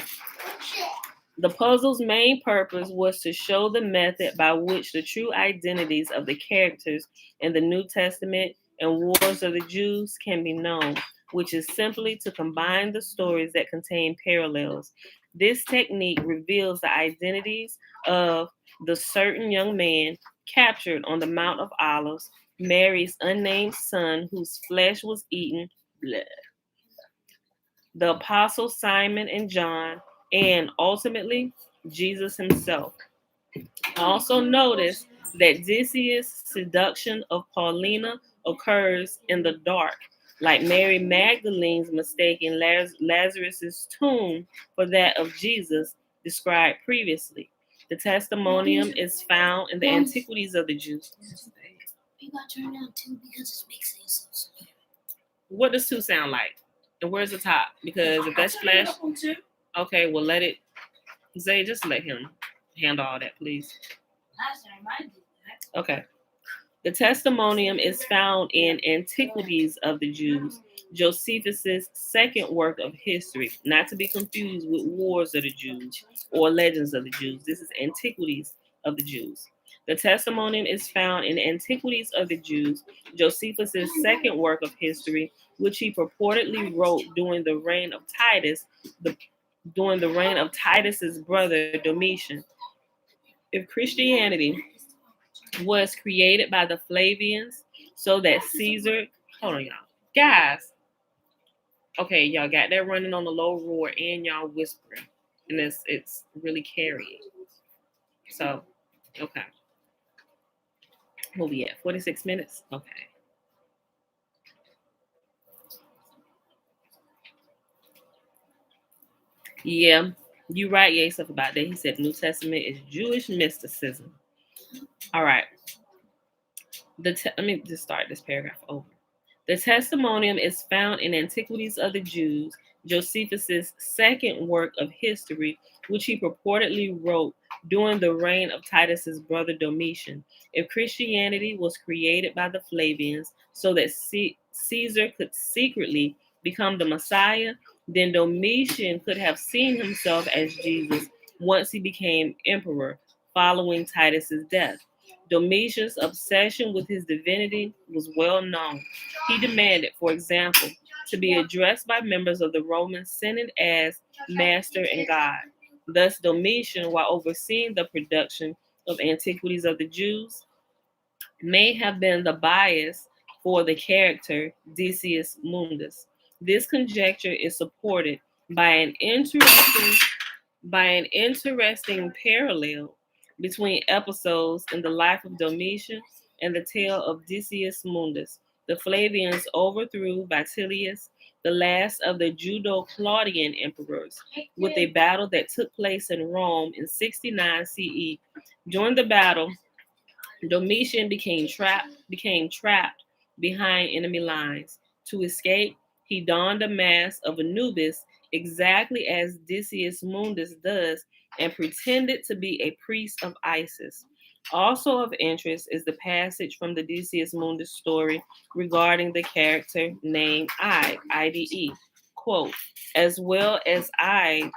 The puzzle's main purpose was to show the method by which the true identities of the characters in the New Testament and Wars of the Jews can be known, which is simply to combine the stories that contain parallels. This technique reveals the identities of the certain young man captured on the Mount of Olives, Mary's unnamed son whose flesh was eaten, blood. the apostles Simon and John, and ultimately Jesus himself. Also notice that Odysseus' seduction of Paulina occurs in the dark, like Mary Magdalene's mistaking Lazarus' tomb for that of Jesus described previously. The testimonium is found in the Antiquities of the Jews. We got turned down too because it's mixing so slow. What does two sound like? And where's the top? Because if that's flash, okay, well let it. Zay, just let him handle all that, please. Last time I did that. Okay. The testimonium is found in Antiquities of the Jews, Josephus' second work of history, not to be confused with Wars of the Jews or Legends of the Jews. This is Antiquities of the Jews. The testimonium is found in Antiquities of the Jews, Josephus' second work of history, which he purportedly wrote during the reign of Titus, Titus's brother Domitian. If Christianity was created by the Flavians so that Caesar, hold on, y'all. Guys, okay, y'all got that running on the low roar and y'all whispering. And it's really carrying. So, okay. We'll be at 46 minutes. Okay. Yeah, you right, Yasef, about that. He said New Testament is Jewish mysticism. All right. Let me just start this paragraph over. The testimonium is found in Antiquities of the Jews, Josephus' second work of history, which he purportedly wrote during the reign of Titus's brother Domitian. If Christianity was created by the Flavians so that Caesar could secretly become the Messiah, then Domitian could have seen himself as Jesus once he became emperor following Titus's death. Domitian's obsession with his divinity was well known. He demanded, for example, to be addressed by members of the Roman Senate as Master and God. Thus, Domitian, while overseeing the production of Antiquities of the Jews, may have been the bias for the character Decius Mundus. This conjecture is supported by an interesting parallel between episodes in the life of Domitian and the tale of Decius Mundus. The Flavians overthrew Vitellius, the last of the Judo-Claudian emperors, with a battle that took place in Rome in 69 CE. During the battle, Domitian became trapped behind enemy lines. To escape, he donned a mask of Anubis exactly as Decius Mundus does and pretended to be a priest of Isis. Also of interest is the passage from the Decius Mundus story regarding the character named Ide, quote, as well as I,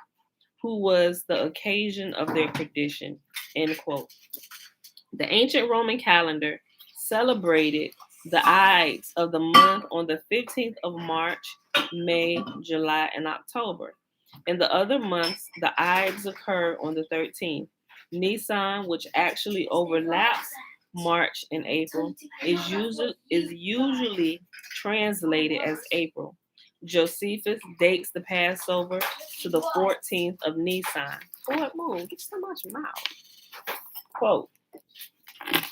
who was the occasion of their perdition, end quote. The ancient Roman calendar celebrated the Ides of the month on the 15th of March, May, July, and October. In the other months, the Ides occur on the 13th. Nisan, which actually overlaps March and April, is usually translated as April. Josephus dates the Passover to the 14th of Nisan. Lord, moon, get so much mouth. Quote,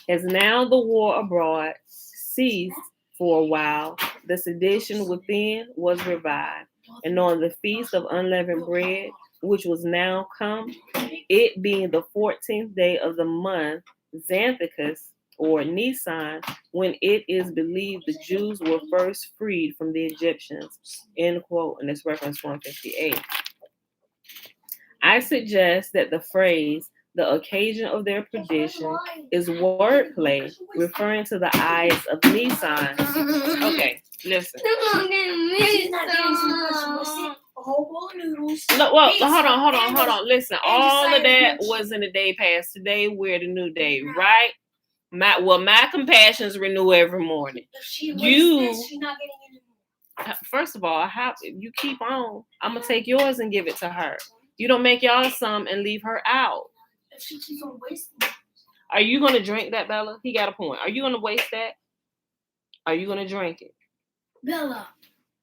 as now the war abroad ceased for a while, the sedition within was revived. And on the feast of unleavened bread, which was now come, it being the 14th day of the month, Xanthicus, or Nisan, when it is believed the Jews were first freed from the Egyptians. End quote. And it's reference 158. I suggest that the phrase, the occasion of their perdition, is wordplay referring to the eyes of Nisan. Okay, listen. No, well, hold on. Listen, all of that was in the day past. Today we're the new day, right? My compassions renew every morning. First of all, you keep on. I'm gonna take yours and give it to her. You don't make y'all some and leave her out. If she keeps on wasting. Are you gonna drink that, Bella? He got a point. Are you gonna waste that? Are you gonna drink it? Bella,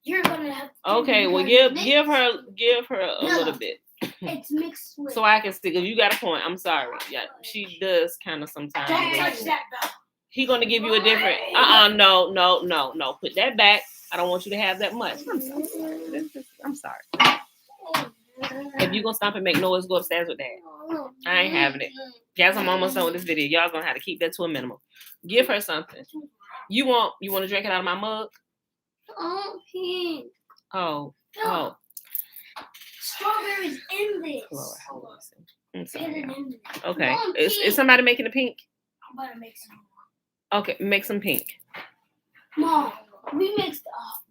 You're gonna have to Okay, well give her a little bit. It's mixed with. So I can stick. If you got a point, I'm sorry. Yeah, she does kind of sometimes. Don't touch that though. He gonna give you a different. No. Put that back. I don't want you to have that much. I'm sorry. If you gonna stop and make noise, go upstairs with that. I ain't having it. Guys, I'm almost done with this video. Y'all gonna have to keep that to a minimum. Give her something. You want to drink it out of my mug? Pink. Oh. Strawberries in this. Lord, I'm sorry. Get it in there. Okay. Mom, Is somebody making a pink? I'm about to make some. Okay, make some pink. Mom, we mixed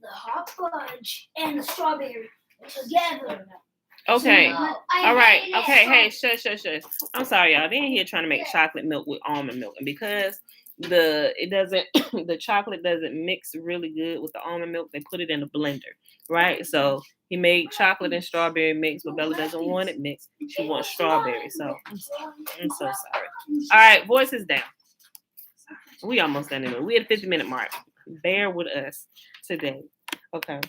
the hot fudge and the strawberry together. Okay. So, All right. Okay. Hey, shush. I'm sorry, y'all. They in here trying to make chocolate milk with almond milk, and because the chocolate doesn't mix really good with the almond milk, they put it in a blender, right? So he made chocolate and strawberry mix, but Bella doesn't want it mixed. She wants strawberry. So I'm so sorry. All right, voices down. We almost done it. We at the 50-minute mark. Bear with us today. Okay.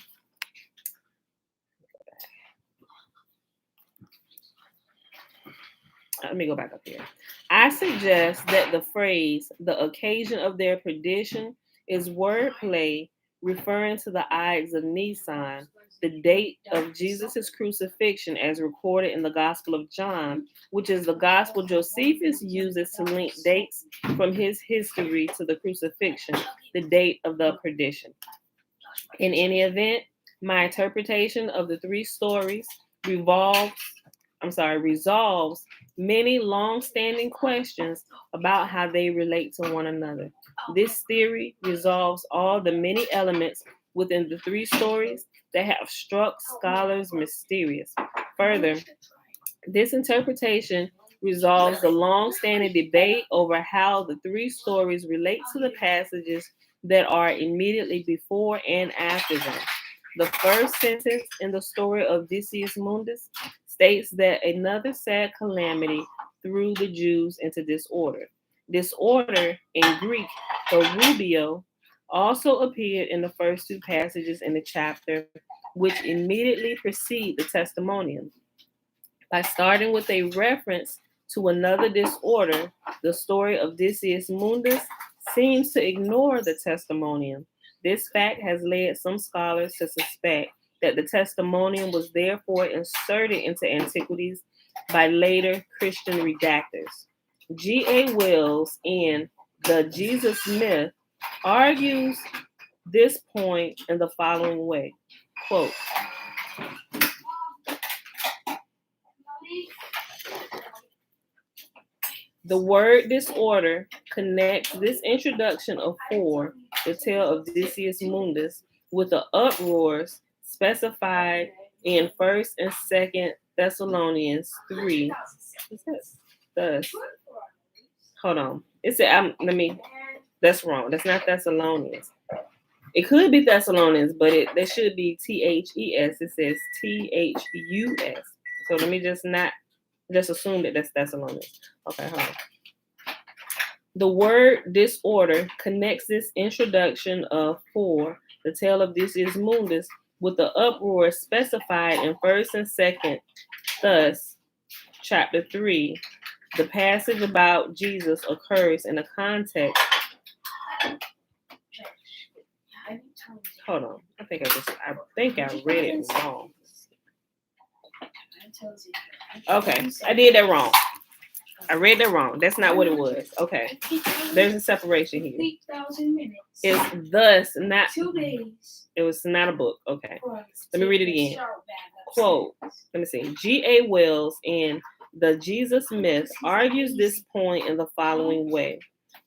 Let me go back up here. I suggest that the phrase, the occasion of their perdition, is wordplay referring to the Ides of Nisan, the date of Jesus' crucifixion as recorded in the Gospel of John, which is the Gospel Josephus uses to link dates from his history to the crucifixion, the date of the perdition. In any event, my interpretation of the three stories resolves many long-standing questions about how they relate to one another. This theory resolves all the many elements within the three stories that have struck scholars mysterious. Further, this interpretation resolves the long-standing debate over how the three stories relate to the passages that are immediately before and after them. The first sentence in the story of Decius Mundus states that another sad calamity threw the Jews into disorder. Disorder, in Greek, Rubio, also appeared in the first two passages in the chapter, which immediately precede the testimonium. By starting with a reference to another disorder, the story of Decius Mundus seems to ignore the testimonium. This fact has led some scholars to suspect that the testimonium was therefore inserted into antiquities by later Christian redactors. G.A. Wells in The Jesus Myth argues this point in the following way, quote, the word disorder connects this introduction of 4, the tale of Decius Mundus, with the uproars specified in 1st and 2nd Thessalonians 3. Thus, hold on. It said, that's wrong. That's not Thessalonians. It could be Thessalonians, but there should be THES. It says THUS. So let me just assume that that's Thessalonians. Okay, hold on. The word disorder connects this introduction of 4, the tale of Decius Mundus, with the uproar specified in 1st and 2nd, thus, chapter 3. The passage about Jesus occurs in a context. Hold on. I think I read it wrong. Okay, I did that wrong. I read that wrong. That's not what it was. Okay. There's a separation here. 3,000 minutes. It's thus not 2 days. It was not a book. Okay. Let me read it again. Quote. Let me see. G.A. Wells in The Jesus Myth argues this point in the following way.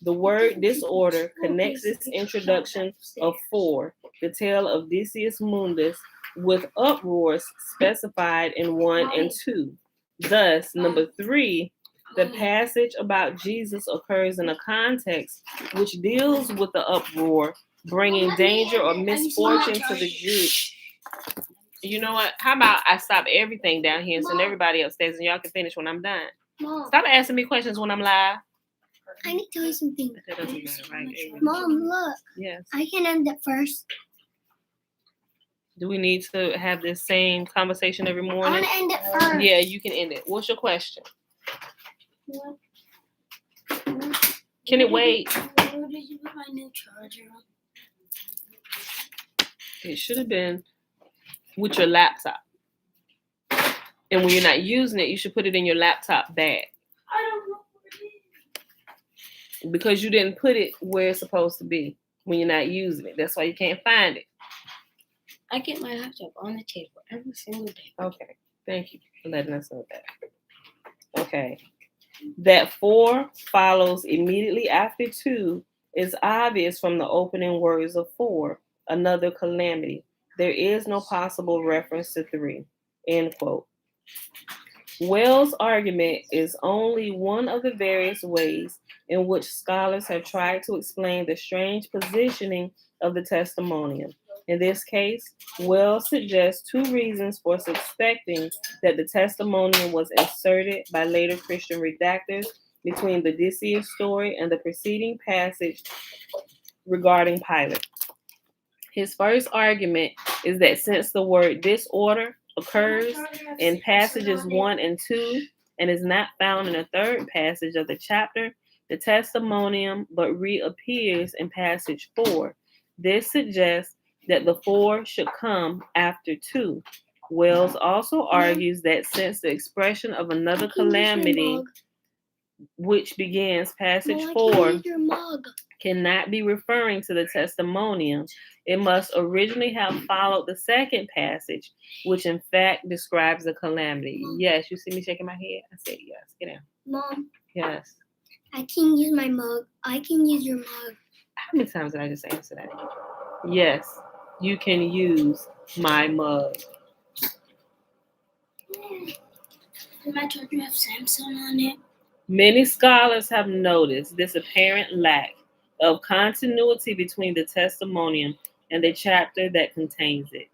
The word disorder connects this introduction of 4, the tale of Decius Mundus, with uproars specified in 1 and 2. Thus, number 3, the passage about Jesus occurs in a context which deals with the uproar, bringing danger or misfortune to the Jews. You know what? How about I stop everything down here and send everybody upstairs and y'all can finish when I'm done? Mom, Stop asking me questions when I'm live. I need to tell you something. That doesn't matter, right? Mom, look. Yes. I can end it first. Do we need to have this same conversation every I morning? want to end it first. Yeah, you can end it. What's your question? What? Can it wait? Where did you put my new charger on? It should have been with your laptop. And when you're not using it, you should put it in your laptop bag. I don't know where it is. Because you didn't put it where it's supposed to be when you're not using it. That's why you can't find it. I get my laptop on the table every single day. Okay. Thank you for letting us know that. Okay. That 4 follows immediately after 2 is obvious from the opening words of 4, another calamity. There is no possible reference to 3. End quote. Wells' argument is only one of the various ways in which scholars have tried to explain the strange positioning of the testimonium. In this case, Wells suggests 2 reasons for suspecting that the testimonium was inserted by later Christian redactors between the Odysseus story and the preceding passage regarding Pilate. His first argument is that since the word disorder occurs in passages 1 and 2 and is not found in the third passage of the chapter, the testimonium but reappears in passage 4. This suggests that the 4 should come after 2. Wells also argues that since the expression of another calamity, which begins passage 4, cannot be referring to the testimonium, it must originally have followed the second passage, which in fact describes the calamity. Yes, you see me shaking my head? I said yes. Get down. Mom. Yes. I can use my mug. I can use your mug. How many times did I just answer that? Yes, you can use my mug. Does my charger have Samsung on it? Many scholars have noticed this apparent lack of continuity between the testimonium and the chapter that contains it.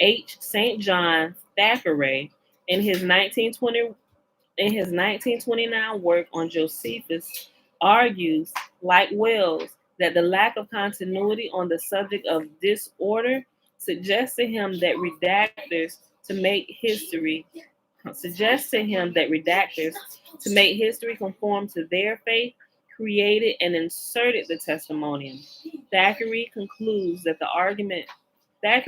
H. St. John Thackeray, in his 1929 work on Josephus, argues, like Wells, that the lack of continuity on the subject of disorder suggests to him that redactors to make history conform to their faith created and inserted the testimonium. Thackeray concludes that the argument that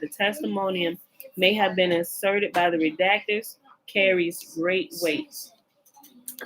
the testimonium may have been inserted by the redactors carries great weight.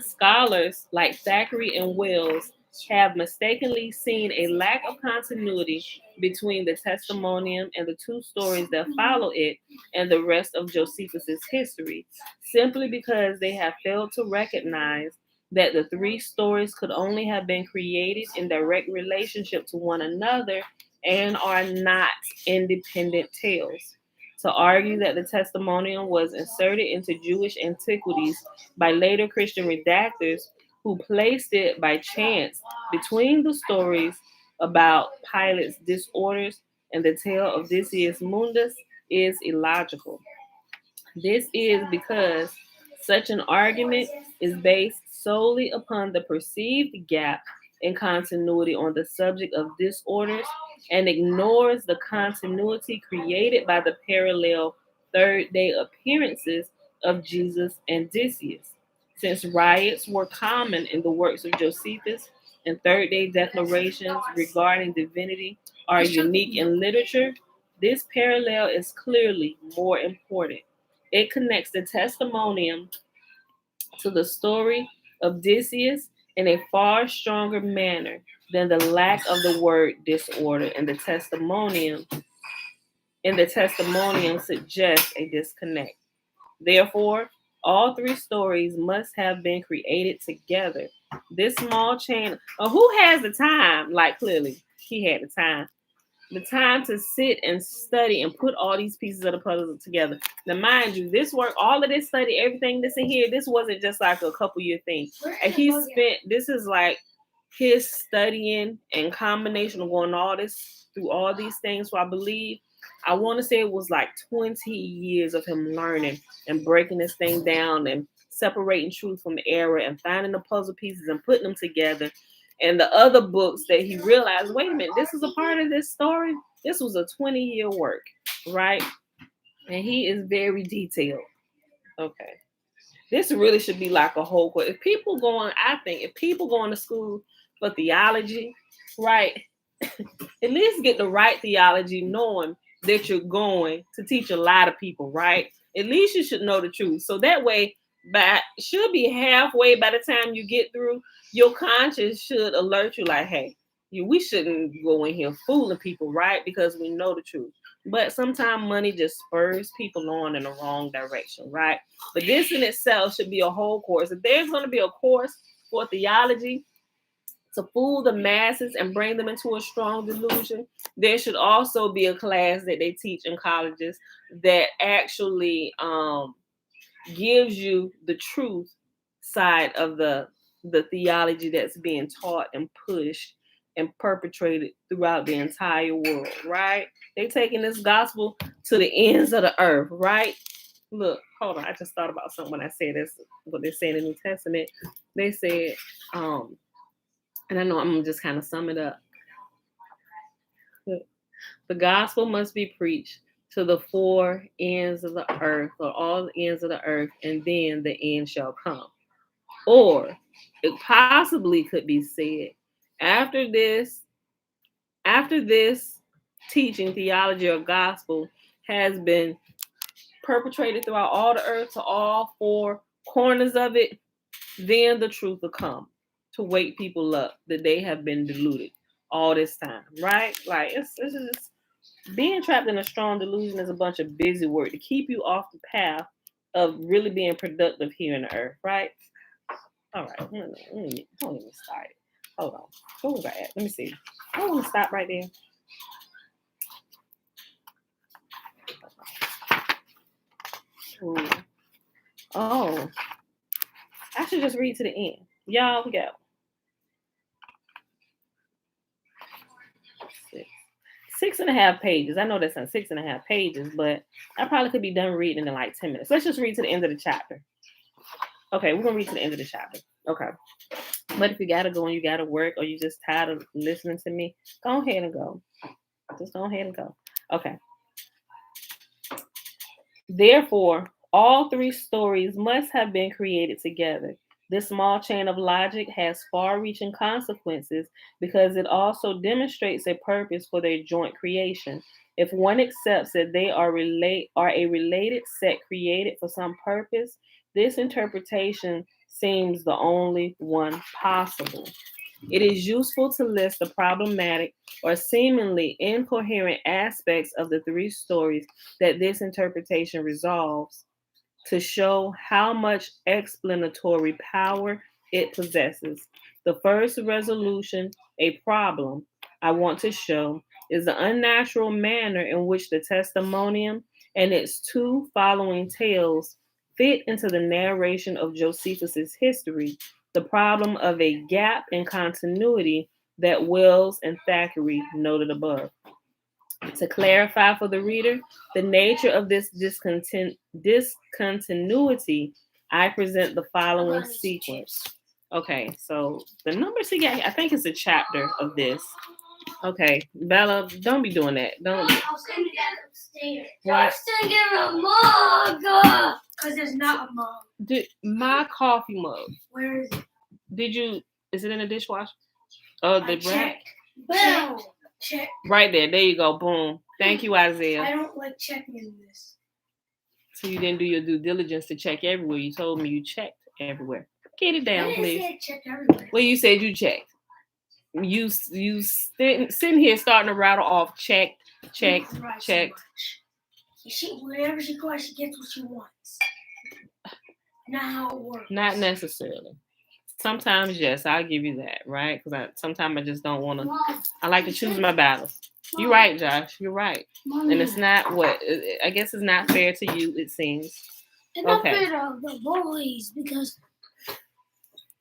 Scholars like Thackeray and Wells have mistakenly seen a lack of continuity between the testimonium and the 2 stories that follow it and the rest of Josephus's history, simply because they have failed to recognize that the 3 stories could only have been created in direct relationship to one another and are not independent tales. To argue that the testimonium was inserted into Jewish antiquities by later Christian redactors who placed it by chance between the stories about Pilate's disorders and the tale of Odysseus Mundus is illogical. This is because such an argument is based solely upon the perceived gap in continuity on the subject of disorders and ignores the continuity created by the parallel third day appearances of Jesus and Odysseus. Since riots were common in the works of Josephus and third day declarations regarding divinity are unique in literature, this parallel is clearly more important. It connects the testimonium to the story of Odysseus in a far stronger manner than the lack of the word disorder in the testimonium suggests a disconnect. Therefore, all 3 stories must have been created together. This small chain, who has the time? Like, clearly, he had the time. The time to sit and study and put all these pieces of the puzzle together. Now, mind you, this work, all of this study, everything that's in here, this wasn't just like a couple year thing. And this is like his studying and combination of going all this through all these things. So I want to say it was like 20 years of him learning and breaking this thing down and separating truth from error and finding the puzzle pieces and putting them together. And the other books that he realized, wait a minute, this is a part of this story. This was a 20-year work, right? And he is very detailed. Okay. This really should be like a whole course. If people going to school for theology, right, at least get the right theology, knowing that you're going to teach a lot of people, right? At least you should know the truth. So that way, should be halfway by the time you get through, your conscience should alert you like, hey, we shouldn't go in here fooling people, right? Because we know the truth. But sometimes money just spurs people on in the wrong direction, right? But this in itself should be a whole course. If there's going to be a course for theology, to fool the masses and bring them into a strong delusion, there should also be a class that they teach in colleges that actually gives you the truth side of the theology that's being taught and pushed and perpetrated throughout the entire world, right? They taking this gospel to the ends of the earth, right? Look, hold on. I just thought about something when I said this, what they say in the New Testament. They said, and I know I'm just kind of sum it up. The gospel must be preached to the four ends of the earth, or all the ends of the earth, and then the end shall come. Or it possibly could be said, after this teaching, theology, or gospel has been perpetrated throughout all the earth to all four corners of it, then the truth will come to wake people up that they have been deluded all this time, right? Like it's just being trapped in a strong delusion is a bunch of busy work to keep you off the path of really being productive here in the earth, right? All right, don't even start it. Hold on, where was I at? Let me see. I want to stop right there. Ooh. Oh, I should just read to the end. Y'all go. 6.5 pages. I know that's not 6.5 pages, but I probably could be done reading in like 10 minutes. Let's just read to the end of the chapter. Okay, we're gonna read to the end of the chapter. Okay. But if you gotta go and you gotta work, or you just tired of listening to me, go ahead and go. Just go ahead and go. Okay. Therefore, all three stories must have been created together. This small chain of logic has far-reaching consequences because it also demonstrates a purpose for their joint creation. If one accepts that they are a related set created for some purpose, this interpretation seems the only one possible. It is useful to list the problematic or seemingly incoherent aspects of the three stories that this interpretation resolves to show how much explanatory power it possesses. The first resolution, a problem, I want to show is the unnatural manner in which the testimonium and its two following tales fit into the narration of Josephus's history, the problem of a gap in continuity that Wells and Thackeray noted above. To clarify for the reader the nature of this discontinuity, I present the following sequence. Okay, so the numbers he got, I think it's a chapter of this. Okay, Bella, don't be doing that. Don't. I'll send that upstairs. What? Just get a mug. Because there's not a mug. My coffee mug. Where is it? Is it in the dishwasher? Oh, the brand? Boom. Check. Right there. There you go. Boom. Thank you, Isaiah. I don't like checking in this. So you didn't do your due diligence to check everywhere. You told me you checked everywhere. Get it down, please. I didn't say I checked everywhere. Well, you said you checked. You sitting here starting to rattle off check. Whenever she goes, she gets what she wants. Not how it works. Not necessarily. Sometimes, yes, I'll give you that, right? Because sometimes I just don't want to. I like to choose my battles. Mom. You're right, Josh. You're right. Mom. And it's not I guess it's not fair to you, it seems. It's not fair to the boys because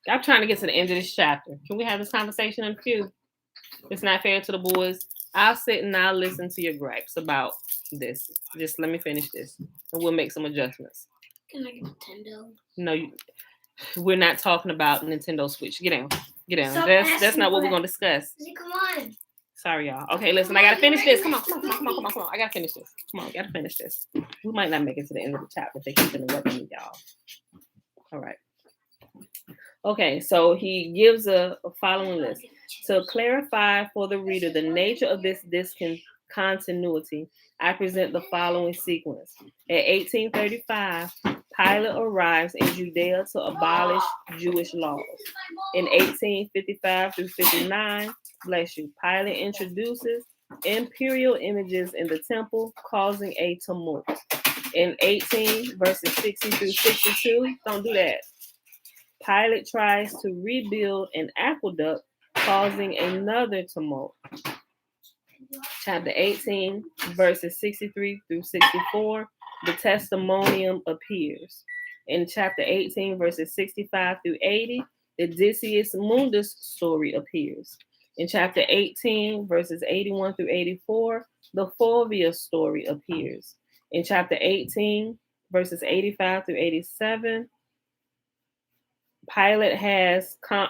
I'm trying to get to the end of this chapter. Can we have this conversation in a few? It's not fair to the boys. I'll sit and I'll listen to your gripes about this. Just let me finish this, and we'll make some adjustments. Can I get Nintendo? No, we're not talking about Nintendo Switch. Get down. That's not what we're gonna discuss. Come on. Sorry, y'all. Okay, listen, I gotta finish this. Come on. I gotta finish this. Come on, gotta finish this. We might not make it to the end of the chapter if they keep interrupting me, y'all. All right. Okay, so he gives a following list. To clarify for the reader the nature of this discontinuity, I present the following sequence. At 1835, Pilate arrives in Judea to abolish Jewish laws. In 1855 through 59, bless you, Pilate introduces imperial images in the temple, causing a tumult. In 18 verses 60 through 62, don't do that. Pilate tries to rebuild an aqueduct, causing another tumult. Chapter 18, verses 63 through 64, the testimonium appears. In chapter 18, verses 65 through 80, the Decius Mundus story appears. In chapter 18, verses 81 through 84, the Fulvia story appears. In chapter 18, verses 85 through 87, Pilate has a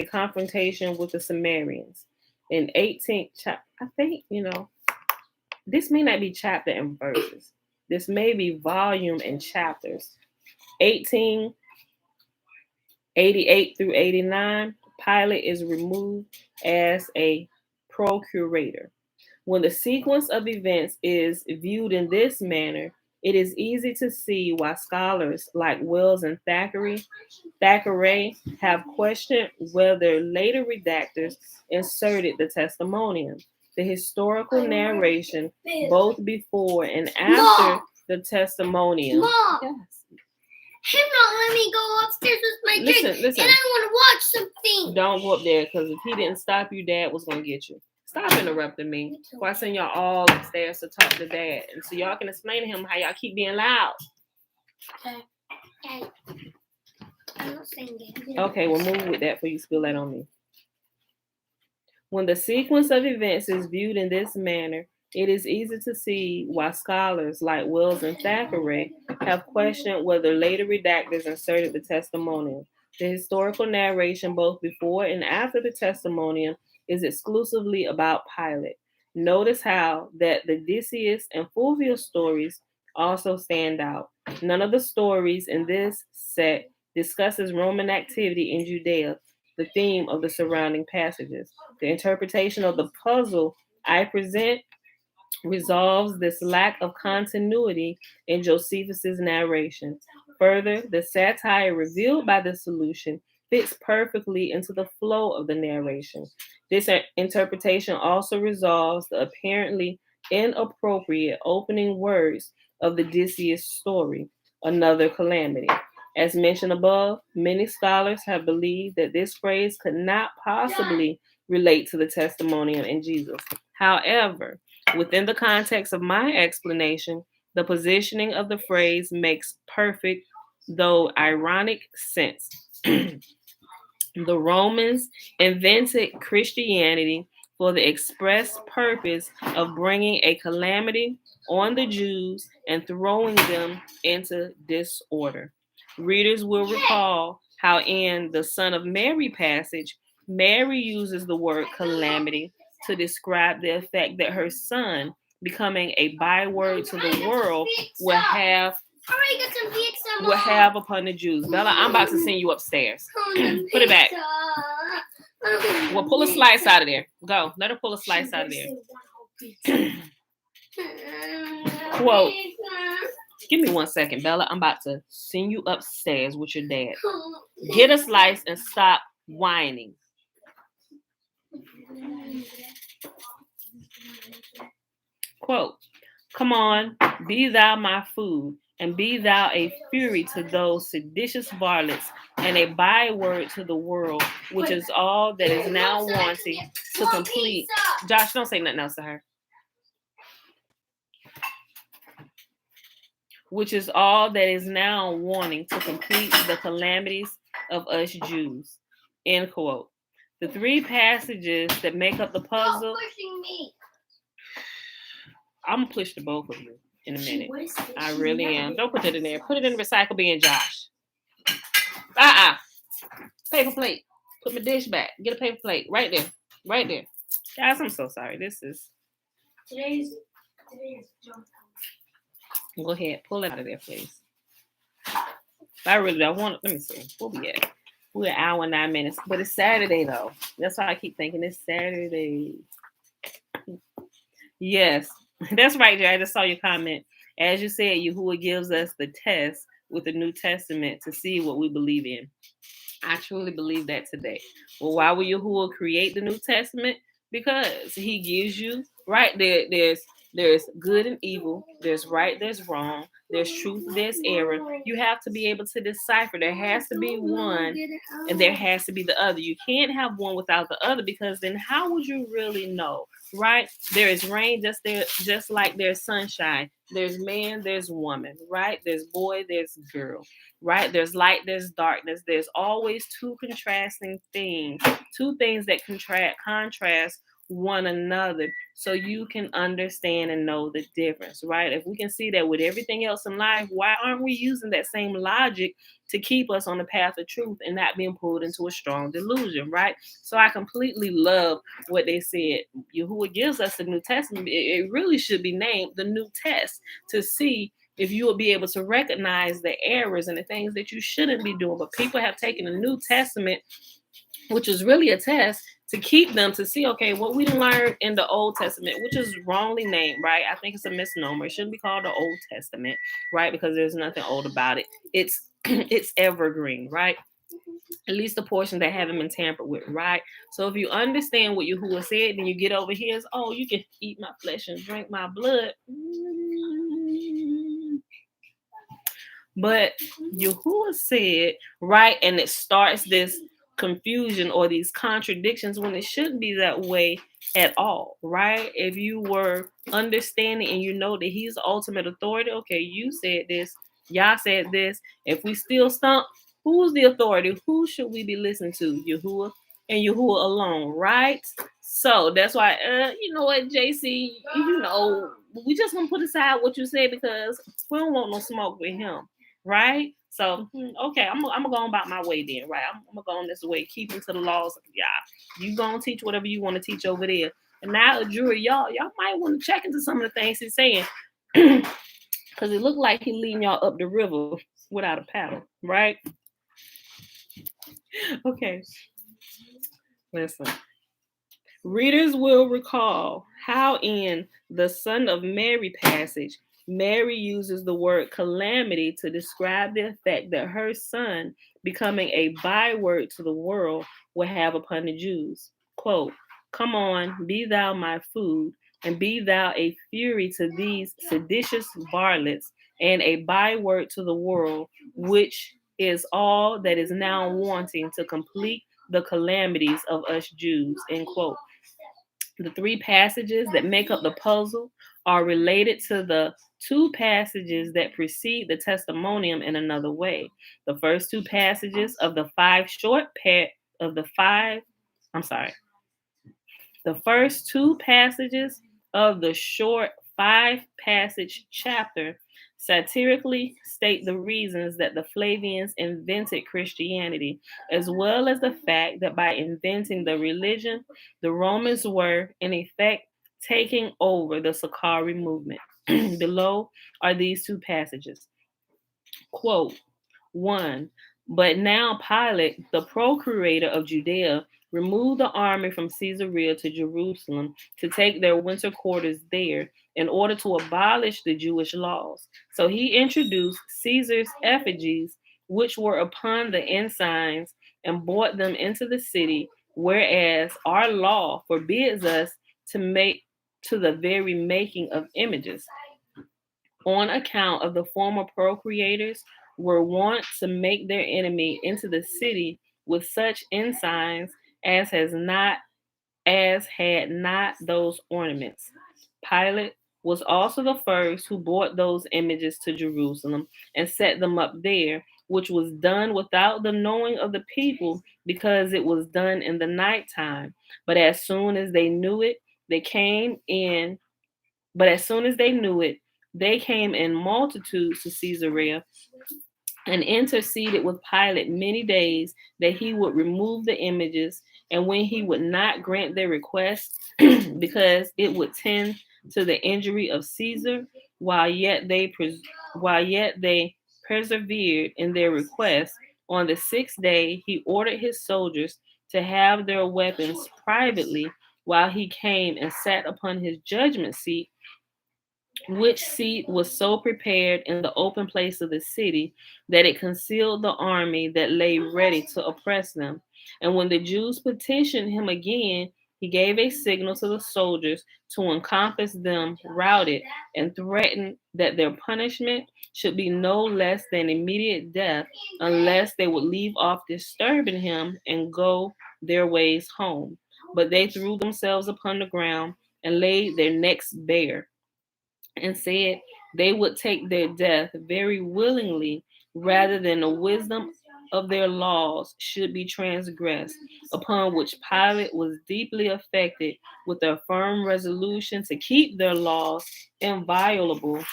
confrontation with the Samaritans. In 18, I think, this may not be chapter and verses. This may be volume and chapters. 1888 through 89, Pilate is removed as a procurator. When the sequence of events is viewed in this manner, it is easy to see why scholars like Wells and Thackeray have questioned whether later redactors inserted the testimonium, the historical narration, both before and after the testimonium. Mom, Yes. him not let me go upstairs with my drink, Listen. and I want to watch something. Don't go up there, because if he didn't stop you, Dad was going to get you. Stop interrupting me. Before I send y'all all upstairs to talk to Dad. And so y'all can explain to him how y'all keep being loud. Okay. I'm not saying it. Okay, we'll move with that before you spill that on me. When the sequence of events is viewed in this manner, it is easy to see why scholars like Wells and Thackeray have questioned whether later redactors inserted the testimonial. The historical narration, both before and after the testimonium, is exclusively about Pilate. Notice how that the Decius and Fulvia stories also stand out. None of the stories in this set discusses Roman activity in Judea, the theme of the surrounding passages. The interpretation of the puzzle I present resolves this lack of continuity in Josephus's narration. Further, the satire revealed by the solution fits perfectly into the flow of the narration. This interpretation also resolves the apparently inappropriate opening words of the Decius story, another calamity. As mentioned above, many scholars have believed that this phrase could not possibly relate to the testimonium in Jesus. However, within the context of my explanation, the positioning of the phrase makes perfect, though ironic, sense. The Romans invented Christianity for the express purpose of bringing a calamity on the Jews and throwing them into disorder. Readers will recall how in the Son of Mary passage, Mary uses the word calamity to describe the effect that her son, becoming a byword to the world, will have upon the Jews. Bella, I'm about to send you upstairs. Put it back. Well, pull a slice out of there. Go. Let her pull a slice out of there. Quote. Give me 1 second, Bella. I'm about to send you upstairs with your dad. Get a slice and stop whining. Quote. Come on, be thou my food, and be thou a fury to those seditious varlets, and a byword to the world, which is all that is now wanting to complete. Josh, don't say nothing else to her. Which is all that is now wanting to complete the calamities of us Jews. End quote. The three passages that make up the puzzle. I'm gonna push the both of you in a minute. I really am. Don't put it in there. Put it in the recycle bin, Josh. Paper plate. Put my dish back. Get a paper plate. Right there. Right there. Guys, I'm so sorry. Today's junk. Go ahead, pull it out of there, please. I really don't want. Let me see. We'll be at. We're an hour and 9 minutes, but it's Saturday though. That's why I keep thinking it's Saturday. Yes, that's right, Jay. I just saw your comment. As you said, Yahuwah gives us the test with the New Testament to see what we believe in. I truly believe that today. Well, why would Yahuwah create the New Testament? Because he gives you right there. There's good and evil. There's right. There's wrong. There's truth. There's error. You have to be able to decipher. There has to be one, and there has to be the other. You can't have one without the other, because then how would you really know? Right? There is rain just like there's sunshine. There's man. There's woman. Right? There's boy. There's girl. Right? There's light, there's darkness. There's always two contrasting things, two things that contrast one another, so you can understand and know the difference, right? If we can see that with everything else in life, why aren't we using that same logic to keep us on the path of truth and not being pulled into a strong delusion, right? So I completely love what they said. Yahuwah gives us the New Testament. It really should be named the New Test, to see if you will be able to recognize the errors and the things that you shouldn't be doing. But people have taken the New Testament, which is really a test, to keep them to see, okay, what we learned in the Old Testament, which is wrongly named, right? I think it's a misnomer. It shouldn't be called the Old Testament, right? Because there's nothing old about it. It's it's evergreen, right? At least the portion that haven't been tampered with, right? So if you understand what Yahuwah said, then you get over here as, oh, you can eat my flesh and drink my blood. But Yahuwah said, right, and it starts this confusion or these contradictions when it shouldn't be that way at all, right? If you were understanding and you know that he's the ultimate authority, okay, you said this, y'all said this. If we still stump, who's the authority? Who should we be listening to? Yahuwah and Yahuwah alone, right? So that's why, you know what, JC, we just gonna put aside what you said, because we don't want no smoke with him, right? So, okay, I'm gonna go about my way then, right? I'm gonna go on this way, keeping to the laws of y'all. You gonna teach whatever you want to teach over there. And now, jury, y'all might want to check into some of the things he's saying, because it looked like he's leading y'all up the river without a paddle, right? Okay, listen. Readers will recall how in the Son of Mary passage, Mary uses the word calamity to describe the effect that her son, becoming a byword to the world, will have upon the Jews. Quote, "Come on, be thou my food, and be thou a fury to these seditious varlets, and a byword to the world, which is all that is now wanting to complete the calamities of us Jews." End quote. The three passages that make up the puzzle are related to the two passages that precede the testimonium in another way. The first two passages of the the first two passages of the short 5-passage chapter satirically state the reasons that the Flavians invented Christianity, as well as the fact that by inventing the religion, the Romans were, in effect, taking over the Sakari movement. Below are these two passages. Quote, 1. But now Pilate, the procurator of Judea, removed the army from Caesarea to Jerusalem to take their winter quarters there in order to abolish the Jewish laws. So he introduced Caesar's effigies, which were upon the ensigns, and brought them into the city, whereas our law forbids us to make to the very making of images. On account of the former procurators were wont to make their enemy into the city with such ensigns as had not those ornaments. Pilate was also the first who brought those images to Jerusalem and set them up there, which was done without the knowing of the people, because it was done in the nighttime. But as soon as they knew it, they came in. But as soon as they knew it, they came in multitudes to Caesarea and interceded with Pilate many days that he would remove the images, And when he would not grant their request, because it would tend to the injury of Caesar, while yet they persevered in their request, on the sixth day he ordered his soldiers to have their weapons privately while he came and sat upon his judgment seat, which seat was so prepared in the open place of the city that it concealed the army that lay ready to oppress them. And when the Jews petitioned him again, he gave a signal to the soldiers to encompass them routed and threatened that their punishment should be no less than immediate death unless they would leave off disturbing him and go their ways home. But they threw themselves upon the ground and laid their necks bare and said they would take their death very willingly rather than the wisdom of their laws should be transgressed, upon which Pilate was deeply affected with a firm resolution to keep their laws inviolable,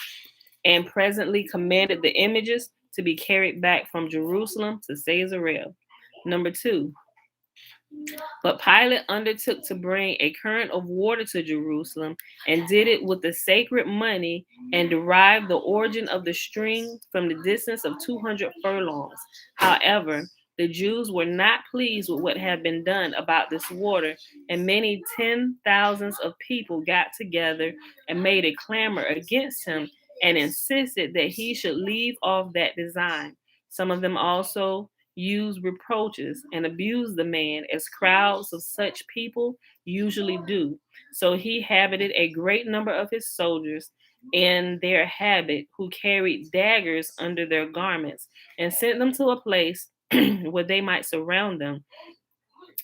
and presently commanded the images to be carried back from Jerusalem to Caesarea. Number two, but Pilate undertook to bring a current of water to Jerusalem and did it with the sacred money and derived the origin of the stream from the distance of 200 furlongs. However, the Jews were not pleased with what had been done about this water, and many 10,000s of people got together and made a clamor against him and insisted that he should leave off that design. Some of them also used reproaches and abused the man as crowds of such people usually do. So he habited a great number of his soldiers in their habit, who carried daggers under their garments, and sent them to a place where they might surround them.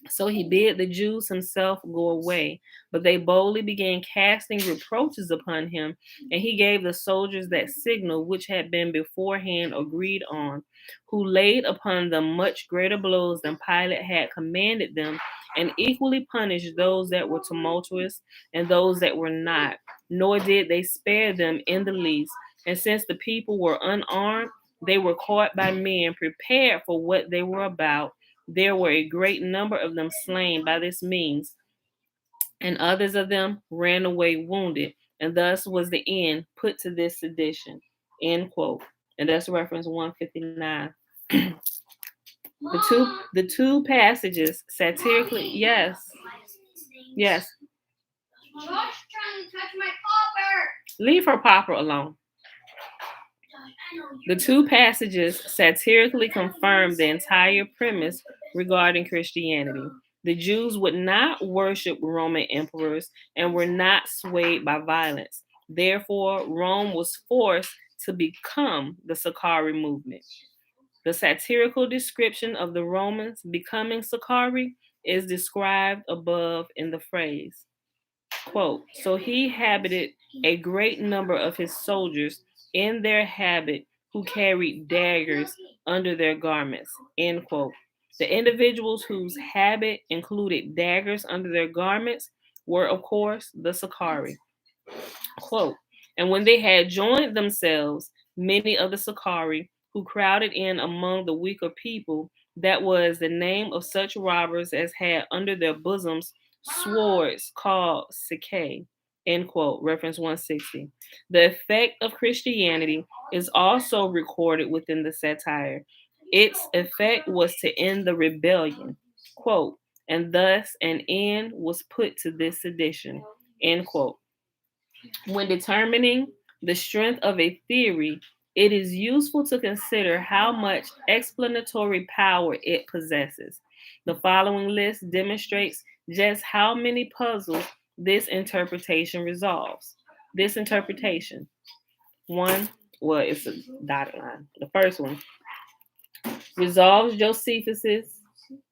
So he bid the Jews himself go away, but they boldly began casting reproaches upon him, and he gave the soldiers that signal which had been beforehand agreed on, who laid upon them much greater blows than Pilate had commanded them, and equally punished those that were tumultuous and those that were not, nor did they spare them in the least. And since the people were unarmed, they were caught by men prepared for what they were about. There were a great number of them slain by this means, and others of them ran away wounded, and thus was the end put to this sedition. End quote. And that's reference 159. The two passages satirically, yes. Yes. Josh trying to touch my popper. Leave her popper alone. The two passages satirically confirm the entire premise regarding Christianity. The Jews would not worship Roman emperors and were not swayed by violence. Therefore, Rome was forced to become the Sicarii movement. The satirical description of the Romans becoming Sicarii is described above in the phrase, quote, so he habited a great number of his soldiers in their habit, who carried daggers under their garments, end quote. The individuals whose habit included daggers under their garments were, of course, the Sicarii. Quote, and when they had joined themselves, many of the Sicarii, who crowded in among the weaker people, that was the name of such robbers as had under their bosoms swords called Sicae, end quote, reference 160. The effect of Christianity is also recorded within the satire. Its effect was to end the rebellion, quote, and thus an end was put to this sedition, end quote. When determining the strength of a theory, it is useful to consider how much explanatory power it possesses. The following list demonstrates just how many puzzles this interpretation resolves. This interpretation. One, well, it's a dotted line. The first one resolves Josephus's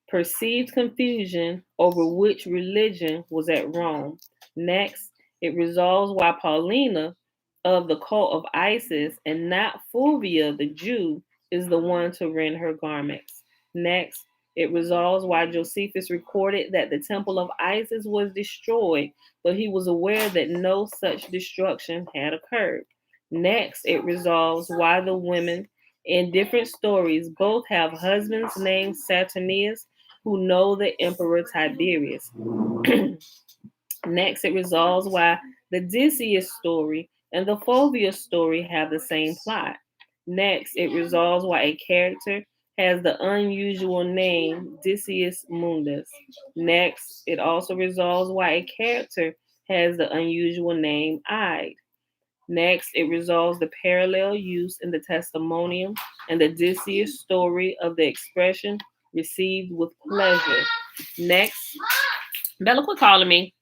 perceived confusion over which religion was at Rome. Next, it resolves why Paulina of the cult of Isis and not Fulvia the Jew is the one to rend her garments. Next, it resolves why Josephus recorded that the temple of Isis was destroyed, but he was aware that no such destruction had occurred. Next, it resolves why the women in different stories both have husbands named Saturnius who know the Emperor Tiberius. Next, it resolves why the Decius story and the Fulvius story have the same plot. Next, it resolves why a character has the unusual name Decius Mundus. Next, it also resolves why a character has the unusual name Ide. Next, it resolves the parallel use in the testimonium and the Decius story of the expression received with pleasure. Next, Bella, quit calling me.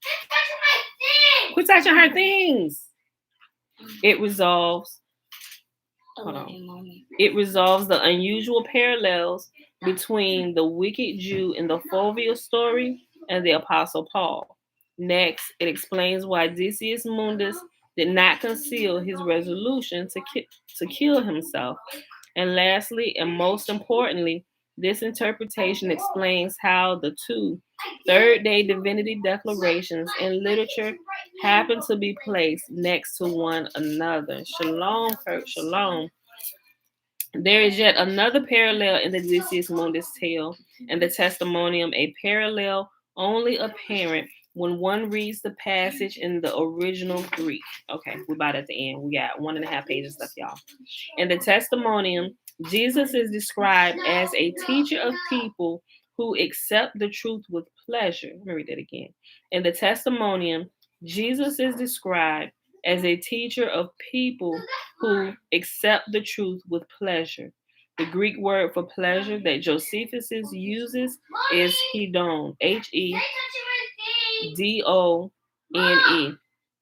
Quit touching her things. It resolves. Hold on. It resolves the unusual parallels between the wicked Jew in the Fulvius story and the Apostle Paul. Next, it explains why Decius Mundus did not conceal his resolution to kill himself. And lastly, and most importantly, this interpretation explains how the two third-day divinity declarations in literature happen to be placed next to one another. Shalom, Kurt, shalom. There is yet another parallel in the Decius Mundus tale and the testimonium, a parallel only apparent when one reads the passage in the original Greek. Okay, we're about at the end. We got 1.5 pages left, y'all. In the testimonium, Jesus is described as a teacher of people who accept the truth with pleasure. Let me read that again. In the testimonium, Jesus is described as a teacher of people who accept the truth with pleasure. The Greek word for pleasure that Josephus uses is hedon, Hedone.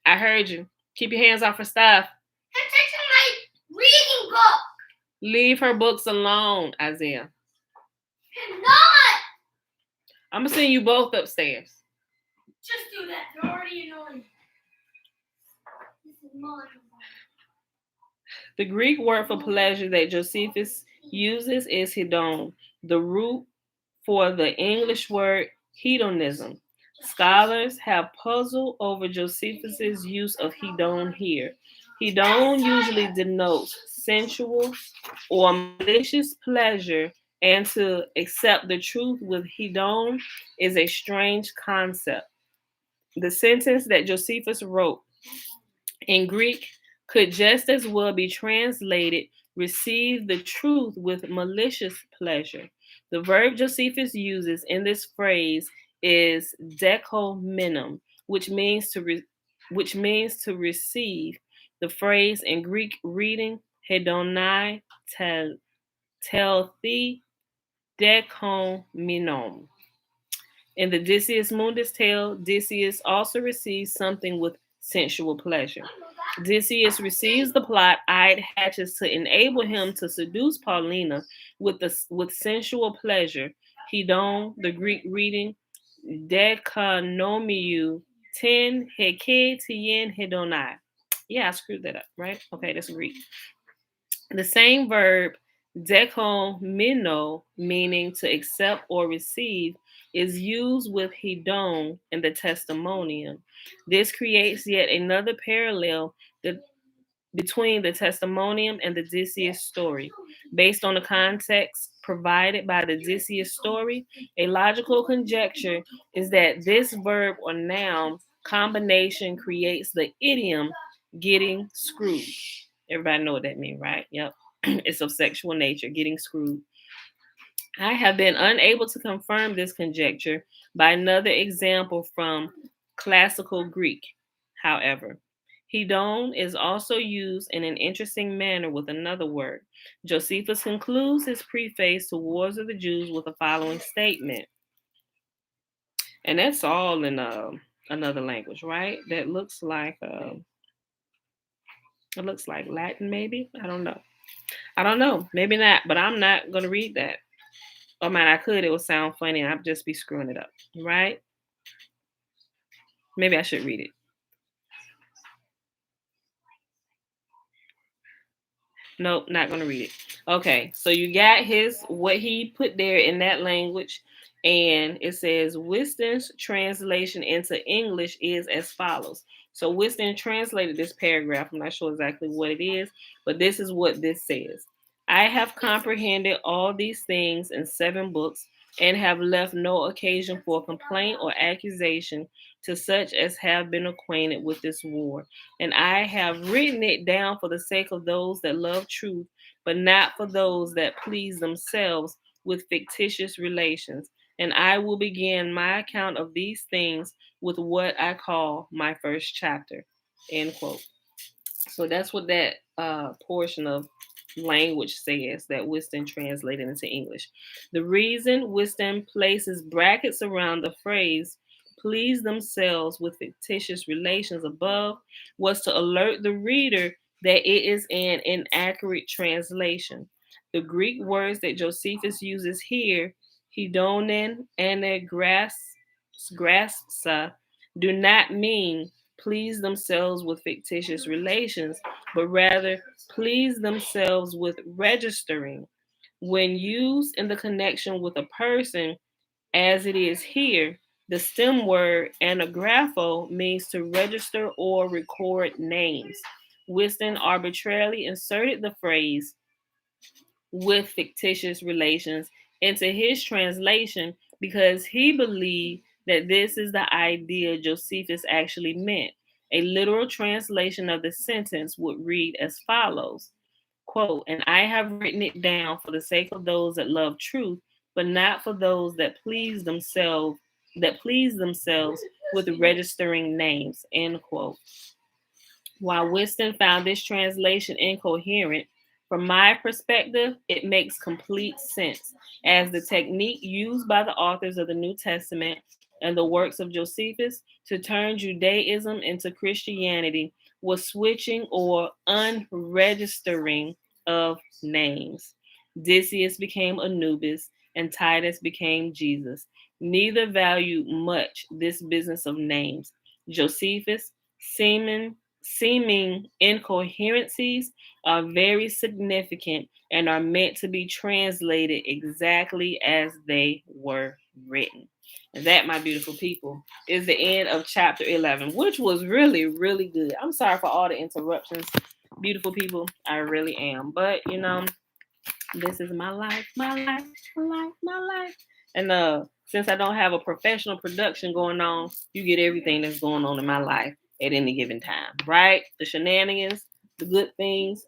I heard you. Keep your hands off her stuff. I'm touching my reading book. Leave her books alone, Isaiah. I'm not. I'm going to send you both upstairs. Just do that. They're already annoying. This is mine. The Greek word for pleasure that Josephus uses is hedon, the root for the English word hedonism. Scholars have puzzled over Josephus's use of hedon here. Hedon usually denotes sensual or malicious pleasure, and to accept the truth with hedon is a strange concept. The sentence that Josephus wrote in Greek could just as well be translated receive the truth with malicious pleasure. The verb Josephus uses in this phrase is dekomenon, which means to receive. The phrase in Greek reading hedonai telthi dekomenon. In the Decius Mundus tale, Decius also receives something with sensual pleasure. Decius receives the plot Ide hatches to enable him to seduce Paulina with sensual pleasure. Hedon, the Greek reading, dekonomiou ten heke tien hedonai. Yeah, I screwed that up, right? Okay, that's Greek. The same verb, dekomeno, meaning to accept or receive, is used with hedon in the testimonium. This creates yet another parallel between the testimonium and the Decius story. Based on the context provided by the Decius story, a logical conjecture is that this verb or noun combination creates the idiom getting screwed. Everybody know what that means, right? Yep. It's of sexual nature, getting screwed. I have been unable to confirm this conjecture by another example from classical Greek. However, hedon is also used in an interesting manner with another word. Josephus concludes his preface to Wars of the Jews with the following statement. And that's all in another language, right? That looks like it looks like Latin, maybe. I don't know. Maybe not, but I'm not going to read that. Oh man, I could. It would sound funny. I'd just be screwing it up, right? Maybe I should read it. Nope, not going to read it. Okay, so you got what he put there in that language, and it says Whiston's translation into English is as follows. So Whiston translated this paragraph. I'm not sure exactly what it is, but this is what this says. I have comprehended all these things in 7 books and have left no occasion for complaint or accusation to such as have been acquainted with this war. And I have written it down for the sake of those that love truth, but not for those that please themselves with fictitious relations. And I will begin my account of these things with what I call my first chapter. End quote. So that's what that portion of language says that Wisdom translated into English. The reason Wisdom places brackets around the phrase please themselves with fictitious relations above was to alert the reader that it is an inaccurate translation. The Greek words that Josephus uses here, hedonin and grasa, do not mean please themselves with fictitious relations, but rather please themselves with registering. When used in the connection with a person, as it is here, the stem word anagrapho means to register or record names. Wisdom arbitrarily inserted the phrase with fictitious relations into his translation because he believed that this is the idea Josephus actually meant. A literal translation of the sentence would read as follows, quote, and I have written it down for the sake of those that love truth, but not for those that please themselves with registering names, end quote. While Winston found this translation incoherent, from my perspective, it makes complete sense, as the technique used by the authors of the New Testament and the works of Josephus to turn Judaism into Christianity was switching or unregistering of names. Decius became Anubis, and Titus became Jesus. Neither valued much this business of names. Josephus, seeming incoherencies are very significant and are meant to be translated exactly as they were written. And that, my beautiful people, is the end of chapter 11, which was really, really good. I'm sorry for all the interruptions, beautiful people. I really am. But, this is my life, my life, my life, my life. And since I don't have a professional production going on, you get everything that's going on in my life at any given time, right? The shenanigans, the good things.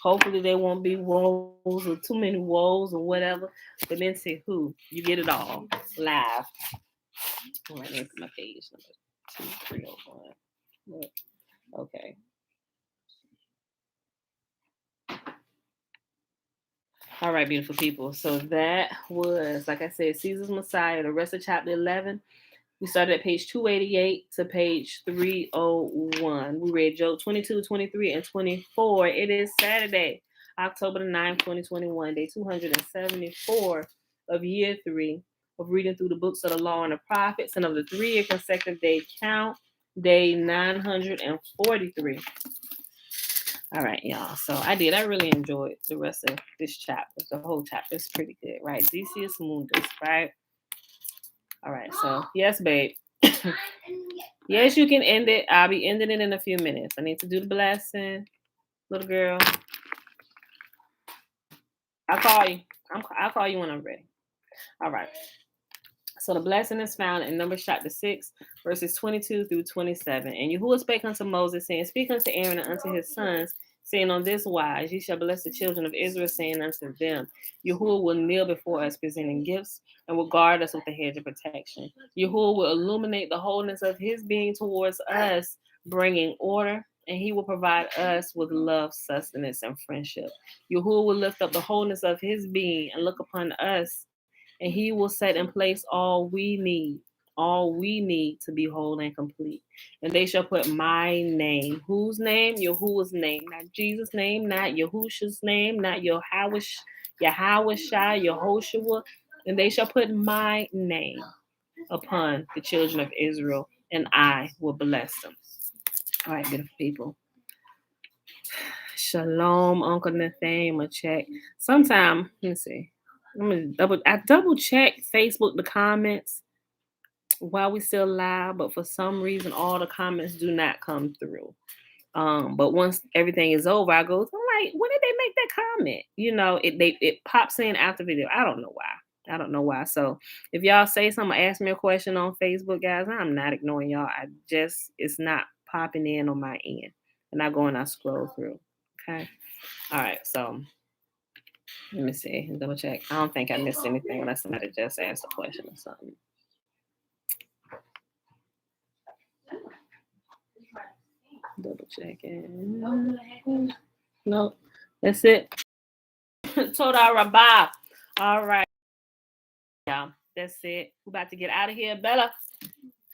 Hopefully there won't be woes or too many woes or whatever. But then say who? You get it all live. All right, that's my page number 2301. Okay. All right, beautiful people. So that was, like I said, Caesar's Messiah, the rest of chapter 11. We started at page 288 to page 301. We read Job 22, 23, and 24. It is Saturday, October the 9th, 2021, day 274 of year 3 of reading through the books of the law and the prophets and of the 3-year consecutive day count, day 943. All right, y'all. So I really enjoyed the rest of this chapter. The whole chapter is pretty good, right? Decius Mundus, right? All right. So yes, babe. Yes, you can end it. I'll be ending it in a few minutes. I need to do the blessing, little girl. I'll call you. I'll call you when I'm ready. All right. So the blessing is found in Numbers chapter 6, verses 22 through 27. And Yahuwah spake unto Moses, saying, speak unto Aaron and unto his sons, saying, on this wise, ye shall bless the children of Israel, saying unto them, Yahuwah will kneel before us, presenting gifts, and will guard us with the hedge of protection. Yahuwah will illuminate the wholeness of his being towards us, bringing order, and he will provide us with love, sustenance, and friendship. Yahuwah will lift up the wholeness of his being and look upon us, and he will set in place all we need to be whole and complete. And they shall put my name. Whose name? Yahuwah's name. Not Jesus' name, not Yahusha's name, not Yahweh, Yehoshua. And they shall put my name upon the children of Israel, and I will bless them. All right, beautiful people. Shalom, Uncle Nathan. A check. Sometime, let me see. I double check Facebook the comments while we still live, but for some reason all the comments do not come through. But once everything is over, I go, I'm like, when did they make that comment? It pops in after video. I don't know why. I don't know why. So if y'all say something, ask me a question on Facebook, guys, I'm not ignoring y'all. It's not popping in on my end. And I go and I scroll through. Okay. All right. So let me see. Double check. I don't think I missed anything unless somebody just asked a question or something. Double checking. Nope. That's it. Toda Rabah. All right. Yeah, that's it. We're about to get out of here. Bella,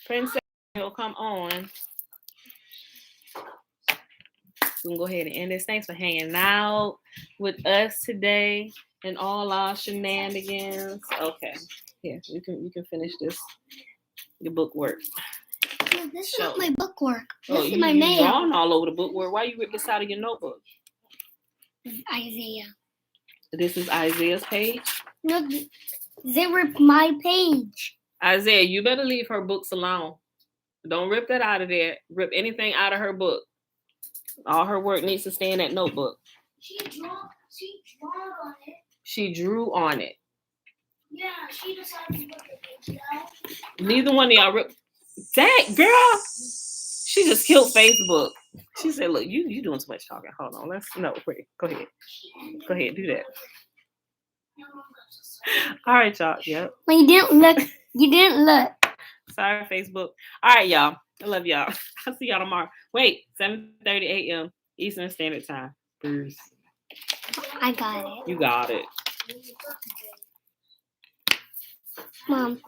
Princess, will come on. We can go ahead and end this. Thanks for hanging out with us today and all our shenanigans. Okay. Here, you can finish this. Your book work. No, this is not my book work. This is you, my you mail. drawn all over the book work. Why you rip this out of your notebook? Isaiah. This is Isaiah's page. No, they ripped my page. Isaiah, you better leave her books alone. Don't rip that out of there. Rip anything out of her book. All her work needs to stay in that notebook. She drew on it. She drew on it. Yeah, she decided to put the page down. Neither one of y'all ripped. That girl, she just killed Facebook. She said, "Look, you doing too much talking. Hold on, wait. Go ahead, do that." All right, y'all. Yep. Well, you didn't look. Sorry, Facebook. All right, y'all. I love y'all. I'll see y'all tomorrow. Wait, 7:30 a.m. Eastern Standard Time. Bruce. I got it. You got it. Mom.